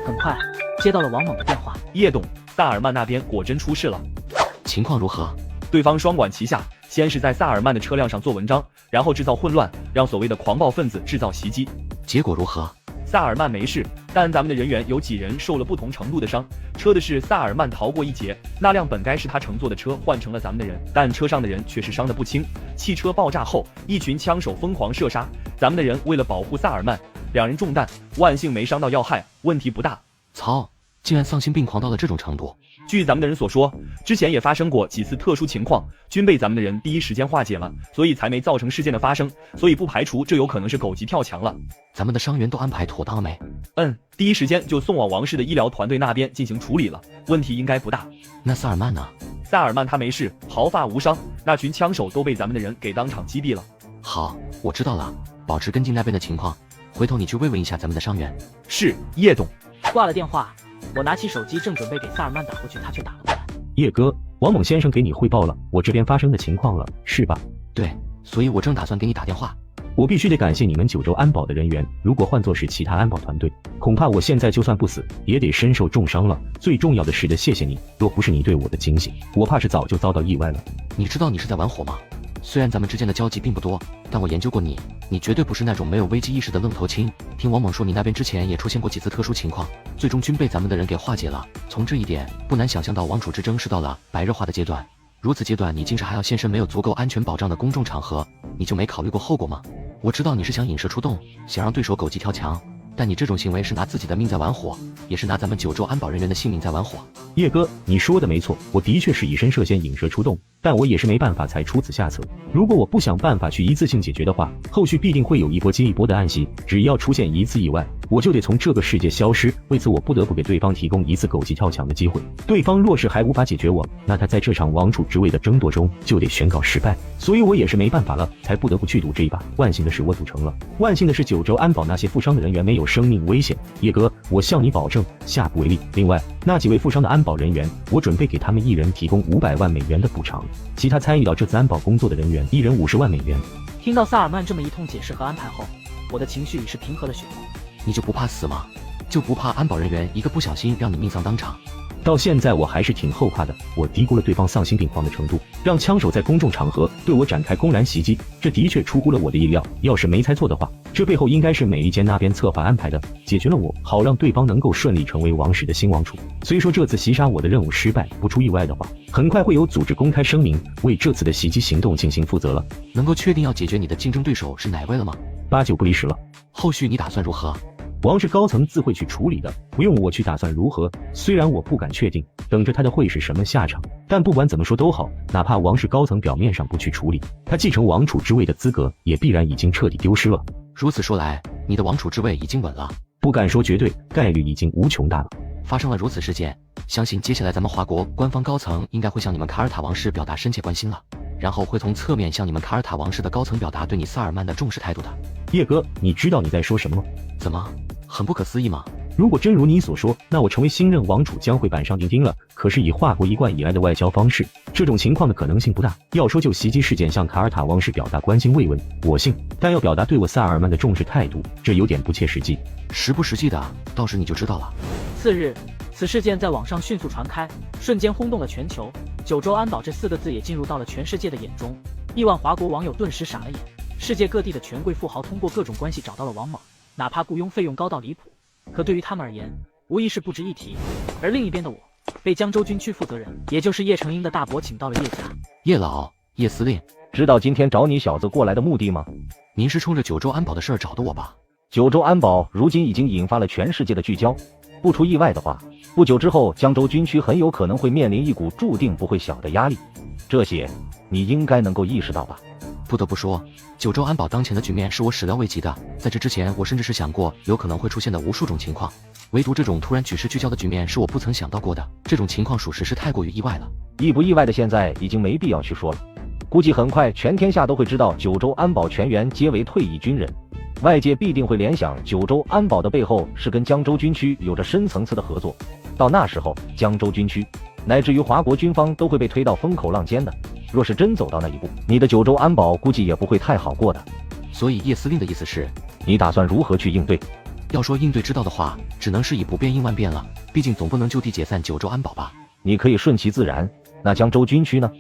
很快接到了王猛的电话。叶董，萨尔曼那边果真出事了，情况如何？对方双管齐下，先是在萨尔曼的车辆上做文章，然后制造混乱，让所谓的狂暴分子制造袭击。结果如何？萨尔曼没事，但咱们的人员有几人受了不同程度的伤。车的是萨尔曼逃过一劫，那辆本该是他乘坐的车换成了咱们的人，但车上的人却是伤得不轻。汽车爆炸后，一群枪手疯狂射杀，咱们的人为了保护萨尔曼，2人中弹，万幸没伤到要害，问题不大。操，竟然丧心病狂到了这种程度。据咱们的人所说，之前也发生过几次特殊情况，均被咱们的人第一时间化解了，所以才没造成事件的发生，所以不排除这有可能是狗急跳墙了。咱们的伤员都安排妥当了没？第一时间就送往王氏的医疗团队那边进行处理了，问题应该不大。那萨尔曼呢？萨尔曼他没事，毫发无伤，那群枪手都被咱们的人给当场击毙了。好，我知道了，保持跟进那边的情况，回头你去慰问一下咱们的伤员。是，叶董。挂了电话，我拿起手机正准备给萨尔曼打过去，他却打了过来。叶哥，王猛先生给你汇报了我这边发生的情况了，是吧？对，所以我正打算给你打电话。我必须得感谢你们九州安保的人员，如果换作是其他安保团队，恐怕我现在就算不死，也得身受重伤了。最重要的是谢谢你，若不是你对我的警醒，我怕是早就遭到意外了。你知道你是在玩火吗？虽然咱们之间的交集并不多，但我研究过你，你绝对不是那种没有危机意识的愣头青。听王猛说，你那边之前也出现过几次特殊情况，最终均被咱们的人给化解了。从这一点，不难想象到王储之争是到了白热化的阶段。如此阶段，你竟是还要现身没有足够安全保障的公众场合，你就没考虑过后果吗？我知道你是想引蛇出洞，想让对手狗急跳墙，但你这种行为是拿自己的命在玩火，也是拿咱们九州安保人员的性命在玩火。叶哥，你说的没错，我的确是以身涉险引蛇出洞，但我也是没办法才出此下策。如果我不想办法去一次性解决的话，后续必定会有一波接一波的暗袭，只要出现一次意外，我就得从这个世界消失。为此我不得不给对方提供一次狗急跳墙的机会。对方若是还无法解决我，那他在这场王储之位的争夺中就得宣告失败。所以我也是没办法了，才不得不去赌这一把。万幸的是我赌成了，万幸的是九州安保那些负伤的人员没有生命危险。叶哥，我向你保证，下不为例。另外，那几位负伤的安保人员，我准备给他们一人提供500万美元的补偿，其他参与到这次安保工作的人员一人50万美元。听到萨尔曼这么一通解释和安排后，我的情绪已是平和了许多。你就不怕死吗？就不怕安保人员一个不小心让你命丧当场？到现在我还是挺后怕的，我低估了对方丧心病狂的程度，让枪手在公众场合对我展开公然袭击，这的确出乎了我的意料。要是没猜错的话，这背后应该是美利坚那边策划安排的，解决了我，好让对方能够顺利成为王室的新王储。虽说这次袭杀我的任务失败，不出意外的话，很快会有组织公开声明为这次的袭击行动进行负责了。能够确定要解决你的竞争对手是哪位了吗？8、9不离10了。后续你打算如何？王室高层自会去处理的，不用我去打算如何。虽然我不敢确定，等着他的会是什么下场，但不管怎么说都好，哪怕王室高层表面上不去处理，他继承王储之位的资格也必然已经彻底丢失了。如此说来，你的王储之位已经稳了？不敢说绝对，概率已经无穷大了。发生了如此事件，相信接下来咱们华国官方高层应该会向你们卡尔塔王室表达深切关心了，然后会从侧面向你们卡尔塔王室的高层表达对你萨尔曼的重视态度的。叶哥，你知道你在说什么吗？怎么？很不可思议吗？如果真如你所说，那我成为新任王储将会板上钉钉了。可是以华国一贯以来的外交方式，这种情况的可能性不大。要说就袭击事件向卡尔塔王室表达关心慰问，我信，但要表达对我萨尔曼的重视态度，这有点不切实际。实不实际的，到时你就知道了。次日，此事件在网上迅速传开，瞬间轰动了全球。九州安保这4个字也进入到了全世界的眼中，亿万华国网友顿时傻了眼。世界各地的权贵富豪通过各种关系找到了王猛，哪怕雇佣费用高到离谱，可对于他们而言，无疑是不值一提。而另一边的我，被江州军区负责人，也就是叶成英的大伯请到了叶家。叶老，叶司令，知道今天找你小子过来的目的吗？您是冲着九州安保的事儿找的我吧？九州安保如今已经引发了全世界的聚焦，不出意外的话，不久之后江州军区很有可能会面临一股注定不会小的压力，这些你应该能够意识到吧？不得不说，九州安保当前的局面是我始料未及的。在这之前，我甚至是想过有可能会出现的无数种情况，唯独这种突然举世聚焦的局面是我不曾想到过的。这种情况属实是太过于意外了。意不意外的现在已经没必要去说了，估计很快全天下都会知道九州安保全员皆为退役军人，外界必定会联想九州安保的背后是跟江州军区有着深层次的合作。到那时候，江州军区乃至于华国军方都会被推到风口浪尖的。若是真走到那一步，你的九州安保估计也不会太好过的。所以叶司令的意思是，你打算如何去应对？要说应对之道的话，只能是以不变应万变了。毕竟总不能就地解散九州安保吧？你可以顺其自然。那江州军区呢？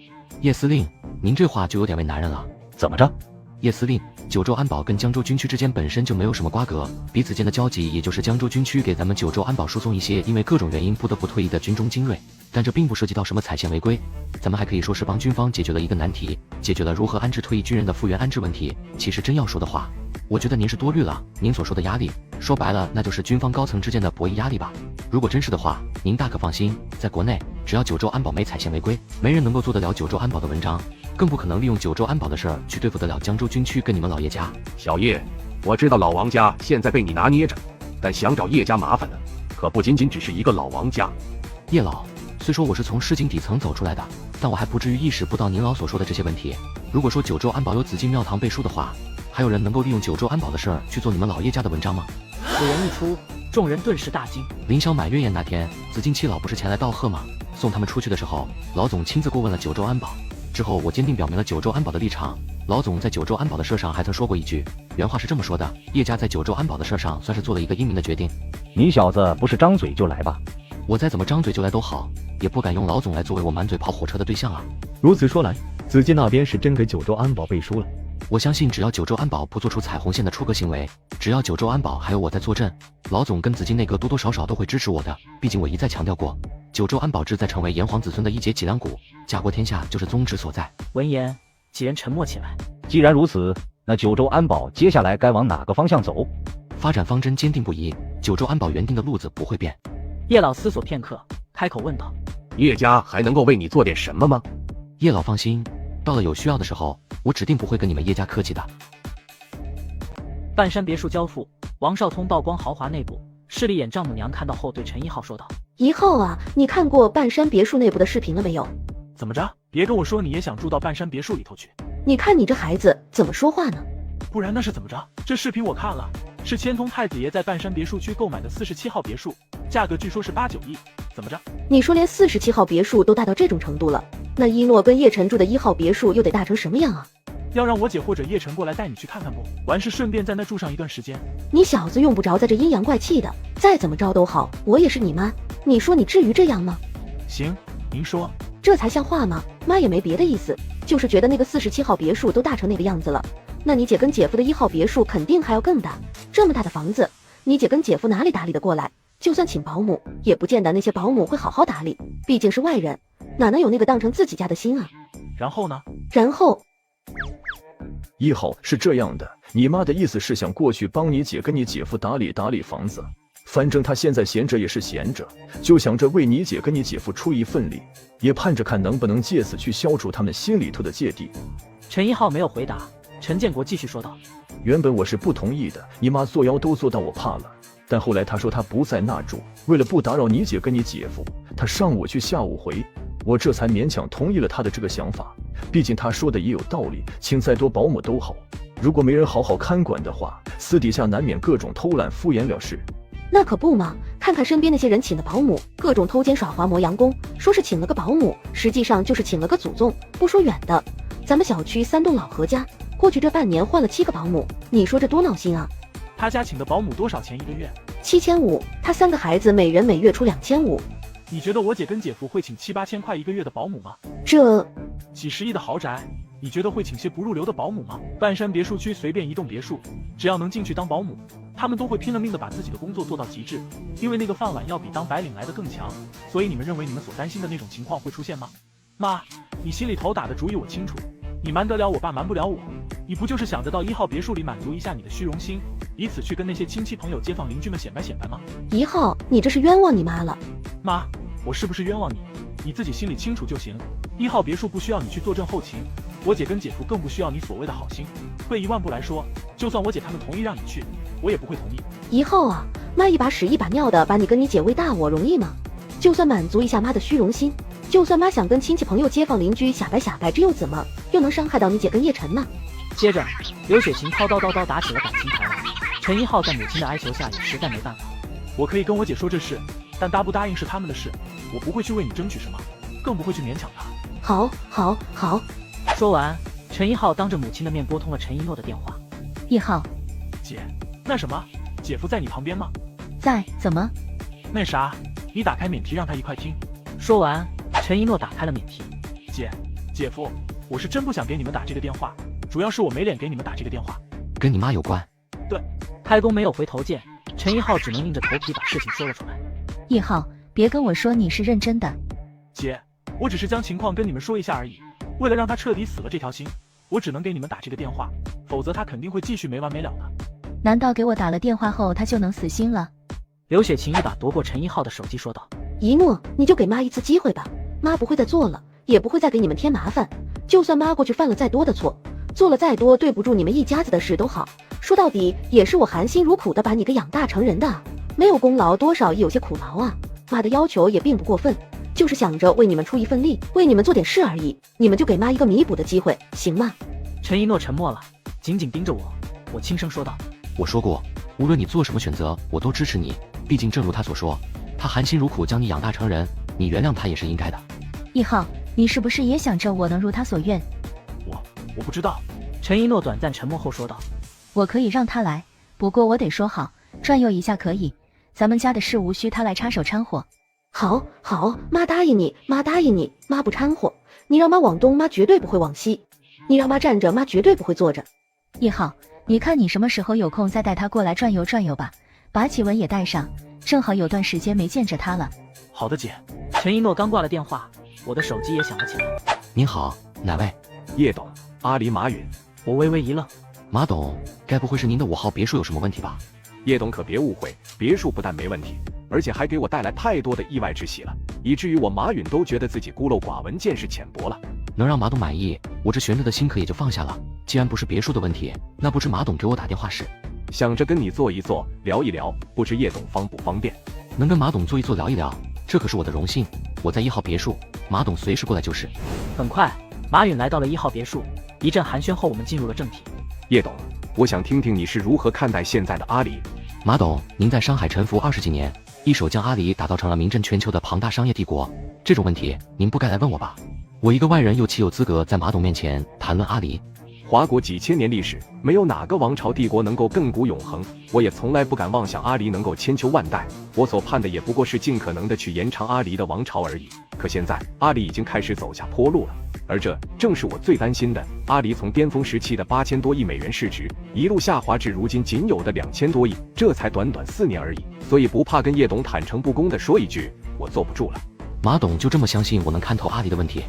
叶司令，您这话就有点为难人了。怎么着？叶司令，九州安保跟江州军区之间本身就没有什么瓜葛，彼此间的交集也就是江州军区给咱们九州安保输送一些因为各种原因不得不退役的军中精锐，但这并不涉及到什么踩线违规，咱们还可以说是帮军方解决了一个难题，解决了如何安置退役军人的复员安置问题。其实真要说的话，我觉得您是多虑了。您所说的压力，说白了那就是军方高层之间的博弈压力吧。如果真是的话，您大可放心，在国内只要九州安保没踩线违规，没人能够做得了九州安保的文章，更不可能利用九州安保的事儿去对付得了江州军区跟你们老叶家。小叶，我知道老王家现在被你拿捏着，但想找叶家麻烦的可不仅仅只是一个老王家。叶老，虽说我是从市井底层走出来的，但我还不至于意识不到您老所说的这些问题。如果说九州安保有紫金庙堂背书的话，还有人能够利用九州安保的事儿去做你们老叶家的文章吗？此言一出，众人顿时大惊。凌霄满月宴那天，紫金七老不是前来道贺吗？送他们出去的时候，老总亲自过问了九州安保。之后我坚定表明了九州安保的立场。老总在九州安保的事上还曾说过一句，原话是这么说的：叶家在九州安保的事上算是做了一个英明的决定。你小子不是张嘴就来吧？我再怎么张嘴就来都好，也不敢用老总来作为我满嘴跑火车的对象啊。如此说来，紫金那边是真给九州安保背书了。我相信只要九州安保不做出彩虹线的出格行为，只要九州安保还有我在坐镇，老总跟紫金内阁多多少少都会支持我的。毕竟我一再强调过，九州安保志在成为炎黄子孙的一节脊梁骨，家国天下就是宗旨所在。闻言，几人沉默起来。既然如此，那九州安保接下来该往哪个方向走？发展方针坚定不移，九州安保原定的路子不会变。叶老思索片刻，开口问道：叶家还能够为你做点什么吗？叶老放心，到了有需要的时候，我指定不会跟你们叶家客气的。半山别墅交付，王少通曝光豪华内部，势利眼丈母娘看到后对陈一浩说道：一浩啊，你看过半山别墅内部的视频了没有？怎么着？别跟我说你也想住到半山别墅里头去。你看你这孩子怎么说话呢？不然那是怎么着？这视频我看了，是千通太子爷在半山别墅区购买的47号别墅，价格据说是8、9亿。怎么着？你说连47号别墅都大到这种程度了，那一诺跟叶晨住的1号别墅又得大成什么样啊？要让我姐或者叶晨过来带你去看看不？完事顺便在那住上一段时间。你小子用不着在这阴阳怪气的，再怎么着都好，我也是你妈，你说你至于这样吗？行，您说。这才像话吗？妈也没别的意思，就是觉得那个47号别墅都大成那个样子了，那你姐跟姐夫的1号别墅肯定还要更大。这么大的房子，你姐跟姐夫哪里打理得过来？就算请保姆，也不见得那些保姆会好好打理，毕竟是外人，哪能有那个当成自己家的心啊？然后呢？然后1号是这样的，你妈的意思是想过去帮你姐跟你姐夫打理打理房子，反正她现在闲着也是闲着，就想着为你姐跟你姐夫出一份力，也盼着看能不能借此去消除他们心里头的芥蒂。陈一浩没有回答，陈建国继续说道：原本我是不同意的，你妈作妖都做到我怕了，但后来她说她不在那住，为了不打扰你姐跟你姐夫，她上午去下午回，我这才勉强同意了她的这个想法。毕竟她说的也有道理，请再多保姆都好，如果没人好好看管的话，私底下难免各种偷懒敷衍了事。那可不嘛，看看身边那些人请的保姆，各种偷奸耍滑磨洋工，说是请了个保姆，实际上就是请了个祖宗。不说远的，咱们小区3栋老何家，过去这半年换了7个保姆，你说这多闹心啊！他家请的保姆多少钱一个月？7500，他3个孩子每人每月出2500。你觉得我姐跟姐夫会请7、8千块一个月的保姆吗？这几十亿的豪宅，你觉得会请些不入流的保姆吗？半山别墅区随便一栋别墅，只要能进去当保姆，他们都会拼了命的把自己的工作做到极致，因为那个饭碗要比当白领来的更强。所以你们认为你们所担心的那种情况会出现吗？妈，你心里头打的主意我清楚，你瞒得了我爸，瞒不了我。你不就是想着到1号别墅里满足一下你的虚荣心，以此去跟那些亲戚朋友街坊邻居们显摆显摆吗？1号，你这是冤枉你妈了。妈，我是不是冤枉你？你自己心里清楚就行。1号别墅不需要你去坐镇后勤，我姐跟姐夫更不需要你所谓的好心。退1万步来说，就算我姐他们同意让你去，我也不会同意。1号啊，妈一把屎一把尿的把你跟你姐喂大我容易吗？就算满足一下妈的虚荣心，就算妈想跟亲戚朋友街坊邻居瞎摆，这又怎么又能伤害到你姐跟叶晨呢？接着刘雪琴叨叨打起了感情牌来。陈一浩在母亲的哀求下也实在没办法，我可以跟我姐说这事，但答不答应是他们的事，我不会去为你争取什么，更不会去勉强她。好。说完，陈一浩当着母亲的面拨通了陈一诺的电话。1号，姐，那什么，姐夫在你旁边吗？在，怎么？那啥，你打开免提让他一块听。说完，陈一诺打开了免提。姐夫，我是真不想给你们打这个电话，主要是我没脸给你们打这个电话。跟你妈有关？对。开弓没有回头箭，陈一浩只能硬着头皮把事情说了出来。1号，别跟我说你是认真的。姐，我只是将情况跟你们说一下而已，为了让他彻底死了这条心，我只能给你们打这个电话，否则他肯定会继续没完没了的。难道给我打了电话后他就能死心了？刘雪琴一把夺过陈一浩的手机说道：一诺，你就给妈一次机会吧，妈不会再做了，也不会再给你们添麻烦，就算妈过去犯了再多的错，做了再多对不住你们一家子的事都好，说到底也是我含辛茹苦的把你给养大成人的，没有功劳多少也有些苦劳啊。妈的要求也并不过分，就是想着为你们出一份力，为你们做点事而已，你们就给妈一个弥补的机会，行吗？陈一诺沉默了，紧紧盯着我轻声说道：我说过，无论你做什么选择，我都支持你，毕竟正如他所说，他含辛茹苦将你养大成人，你原谅他也是应该的。1号，你是不是也想着我能如他所愿？我不知道。陈一诺短暂沉默后说道：“我可以让他来，不过我得说好，转悠一下可以，咱们家的事无需他来插手掺和。”好，好，妈答应你，妈答应你，妈不掺和。你让妈往东，妈绝对不会往西；你让妈站着，妈绝对不会坐着。1号，你看你什么时候有空再带他过来转悠转悠吧，把启文也带上，正好有段时间没见着他了。好的，姐。陈一诺刚挂了电话，我的手机也响了起来。您好，哪位？叶董，阿里马允。我微微一愣，马董，该不会是您的5号别墅有什么问题吧？叶董可别误会，别墅不但没问题，而且还给我带来太多的意外之喜了，以至于我马允都觉得自己孤陋寡闻，见识浅薄了。能让马董满意，我这悬着的心可也就放下了。既然不是别墅的问题，那不知马董给我打电话时，想着跟你坐一坐，聊一聊，不知叶董方不方便？能跟马董坐一坐，聊一聊，这可是我的荣幸。我在1号别墅，马董随时过来就是。很快，马允来到了1号别墅。一阵寒暄后，我们进入了正题。叶董，我想听听你是如何看待现在的阿里。马董，您在上海沉浮20几年，一手将阿里打造成了名震全球的庞大商业帝国，这种问题您不该来问我吧？我一个外人又岂有资格在马董面前谈论阿里？华国几千年历史，没有哪个王朝帝国能够亘古永恒，我也从来不敢妄想阿里能够千秋万代，我所盼的也不过是尽可能的去延长阿里的王朝而已。可现在阿里已经开始走下坡路了，而这正是我最担心的。阿里从巅峰时期的8000多亿美元市值，一路下滑至如今仅有的2000多亿，这才短短4年而已。所以不怕跟叶董坦诚不公的说一句，我坐不住了。马董就这么相信我能看透阿里的问题？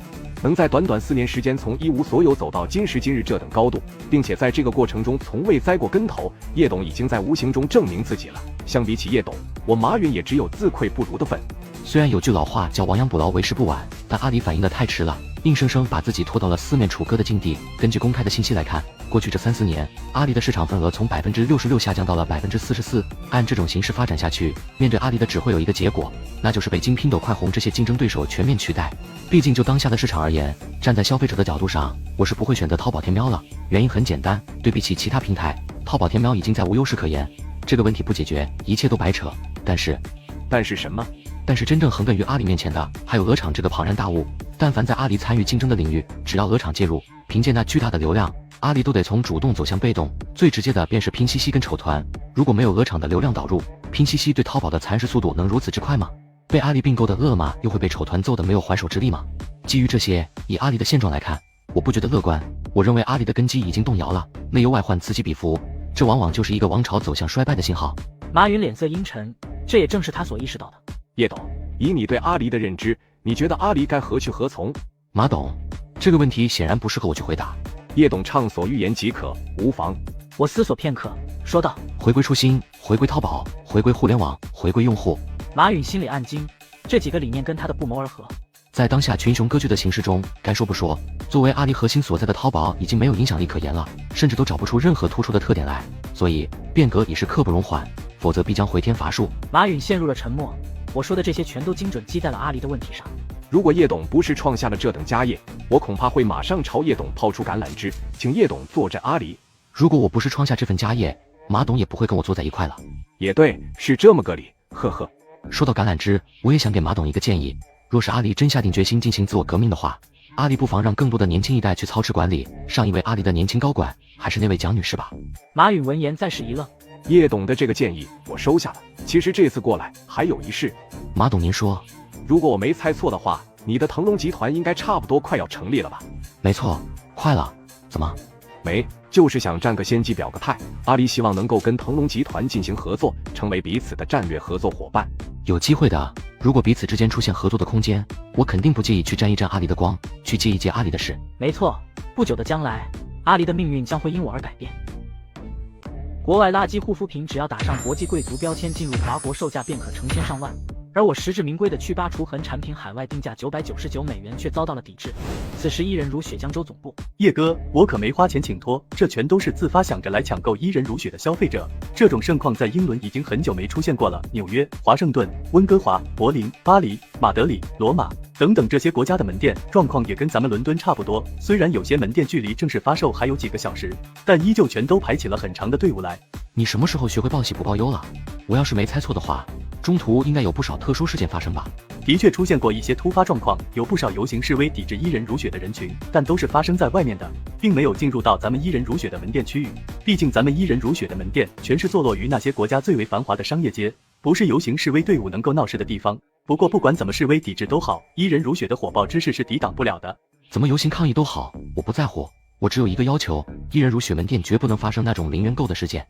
能在短短4年时间从一无所有走到今时今日这等高度，并且在这个过程中从未栽过跟头，叶董已经在无形中证明自己了。相比起叶董，我马允也只有自愧不如的份。虽然有句老话叫亡羊补牢为时不晚，但阿里反应的太迟了，硬生生把自己拖到了四面楚歌的境地。根据公开的信息来看，过去这3、4年，阿里的市场份额从66%下降到了44%。按这种形势发展下去，面对阿里的只会有一个结果，那就是被京拼斗、快红这些竞争对手全面取代。毕竟就当下的市场而言，站在消费者的角度上，我是不会选择淘宝天猫了。原因很简单，对比起其他平台，淘宝天猫已经在无优势可言。这个问题不解决，一切都白扯。但是什么？但是真正横亘于阿里面前的，还有鹅厂这个庞然大物。但凡在阿里参与竞争的领域，只要鹅厂介入，凭借那巨大的流量，阿里都得从主动走向被动。最直接的便是拼夕夕跟丑团。如果没有鹅厂的流量导入，拼夕夕对淘宝的蚕食速度能如此之快吗？被阿里并购的饿了么又会被丑团揍得没有还手之力吗？基于这些，以阿里的现状来看，我不觉得乐观。我认为阿里的根基已经动摇了，内忧外患此起彼伏，这往往就是一个王朝走向衰败的信号。马云脸色阴沉，这也正是他所意识到的。叶董，以你对阿里的认知，你觉得阿里该何去何从？马董，这个问题显然不适合我去回答。叶董畅所欲言即可，无妨。我思索片刻，说道：回归初心，回归淘宝，回归互联网，回归用户。马允心里暗惊，这几个理念跟他的不谋而合。在当下群雄割据的形势中，该说不说，作为阿里核心所在的淘宝已经没有影响力可言了，甚至都找不出任何突出的特点来。所以变革已是刻不容缓，否则必将回天乏术。马允陷入了沉默。我说的这些全都精准击在了阿里的问题上。如果叶董不是创下了这等家业，我恐怕会马上朝叶董抛出橄榄枝，请叶董坐镇阿里。如果我不是创下这份家业，马董也不会跟我坐在一块了。也对，是这么个理，呵呵。说到橄榄枝，我也想给马董一个建议，若是阿里真下定决心进行自我革命的话，阿里不妨让更多的年轻一代去操持管理。上一位阿里的年轻高管还是那位蒋女士吧。马允闻言再是一愣。叶董的这个建议我收下了。其实这次过来还有一事。马董您说。如果我没猜错的话，你的腾龙集团应该差不多快要成立了吧？没错，快了。怎么？没，就是想占个先机表个态。阿里希望能够跟腾龙集团进行合作，成为彼此的战略合作伙伴。有机会的，如果彼此之间出现合作的空间，我肯定不介意去沾一沾阿里的光，去接一接阿里的事。没错，不久的将来，阿里的命运将会因我而改变。国外垃圾护肤品只要打上国际贵族标签进入华国，售价便可成千上万。而我实至名归的去疤除痕产品海外定价999美元却遭到了抵制。此时伊人如雪江州总部，叶哥，我可没花钱请托，这全都是自发想着来抢购伊人如雪的消费者。这种盛况在英伦已经很久没出现过了。纽约、华盛顿、温哥华、柏林、巴黎、马德里、罗马等等这些国家的门店状况也跟咱们伦敦差不多。虽然有些门店距离正式发售还有几个小时，但依旧全都排起了很长的队伍来。你什么时候学会报喜不报忧了？我要是没猜错的话，中途应该有不少特殊事件发生吧？的确出现过一些突发状况，有不少游行示威抵制伊人如雪的人群，但都是发生在外面的，并没有进入到咱们伊人如雪的门店区域。毕竟咱们伊人如雪的门店全是坐落于那些国家最为繁华的商业街，不是游行示威队伍能够闹事的地方。不过不管怎么示威抵制都好，伊人如雪的火爆之势是抵挡不了的。怎么游行抗议都好，我不在乎，我只有一个要求，伊人如雪门店绝不能发生那种零元购的事件。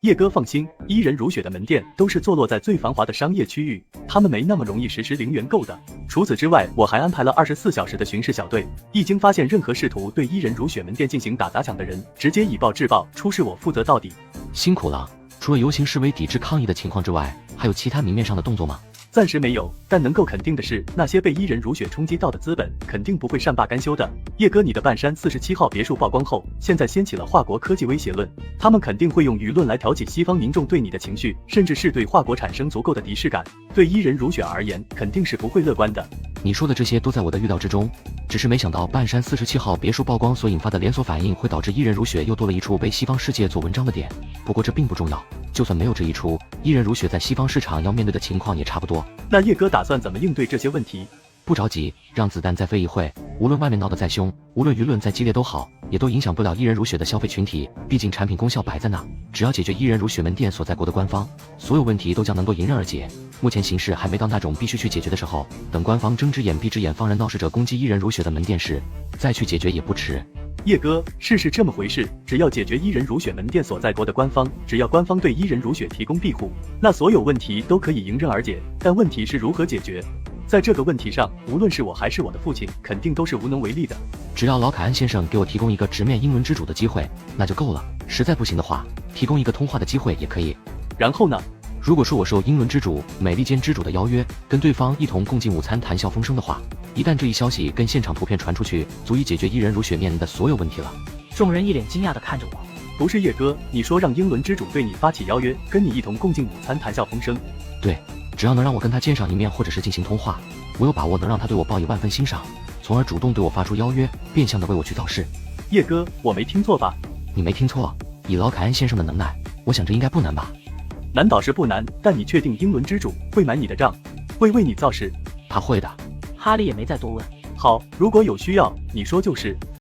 叶哥放心，伊人如雪的门店都是坐落在最繁华的商业区域，他们没那么容易实施零元购的。除此之外，我还安排了24小时的巡视小队，一经发现任何试图对伊人如雪门店进行打砸抢的人，直接以暴制暴，出事我负责到底。辛苦了，除了游行示威抵制抗议的情况之外，还有其他明面上的动作吗？暂时没有，但能够肯定的是，那些被伊人如雪冲击到的资本肯定不会善罢甘休的。叶哥，你的半山47号别墅曝光后，现在掀起了华国科技威胁论，他们肯定会用舆论来挑起西方民众对你的情绪，甚至是对华国产生足够的敌视感。对伊人如雪而言，肯定是不会乐观的。你说的这些都在我的预料之中，只是没想到半山47号别墅曝光所引发的连锁反应会导致伊人如雪又多了一处被西方世界做文章的点。不过这并不重要，就算没有这一出，伊人如雪在西方市场要面对的情况也差不多。那叶哥打算怎么应对这些问题？不着急，让子弹再飞一会，无论外面闹得再凶，无论舆论再激烈都好，也都影响不了伊人如雪的消费群体，毕竟产品功效摆在那，只要解决伊人如雪门店所在国的官方，所有问题都将能够迎刃而解。目前形势还没到那种必须去解决的时候，等官方睁只眼闭只眼放任闹事者攻击伊人如雪的门店时，再去解决也不迟。叶哥，事是这么回事，只要解决伊人如雪门店所在国的官方，只要官方对伊人如雪提供庇护，那所有问题都可以迎刃而解。但问题是如何解决？在这个问题上，无论是我还是我的父亲，肯定都是无能为力的。只要老凯恩先生给我提供一个直面英伦之主的机会，那就够了。实在不行的话，提供一个通话的机会也可以。然后呢？如果说我受英伦之主、美利坚之主的邀约，跟对方一同共进午餐谈笑风生的话，一旦这一消息跟现场图片传出去，足以解决伊人如雪面临的所有问题了。众人一脸惊讶地看着我。不是叶哥，你说让英伦之主对你发起邀约，跟你一同共进午餐谈笑风生？对，只要能让我跟他见上一面，或者是进行通话，我有把握能让他对我报以万分欣赏，从而主动对我发出邀约，变相的为我去造势。叶哥，我没听错吧？你没听错，以老凯恩先生的能耐，我想这应该不难吧？难倒是不难，但你确定英伦之主会买你的账，会为你造势？他会的。哈利也没再多问。好，如果有需要，你说就是。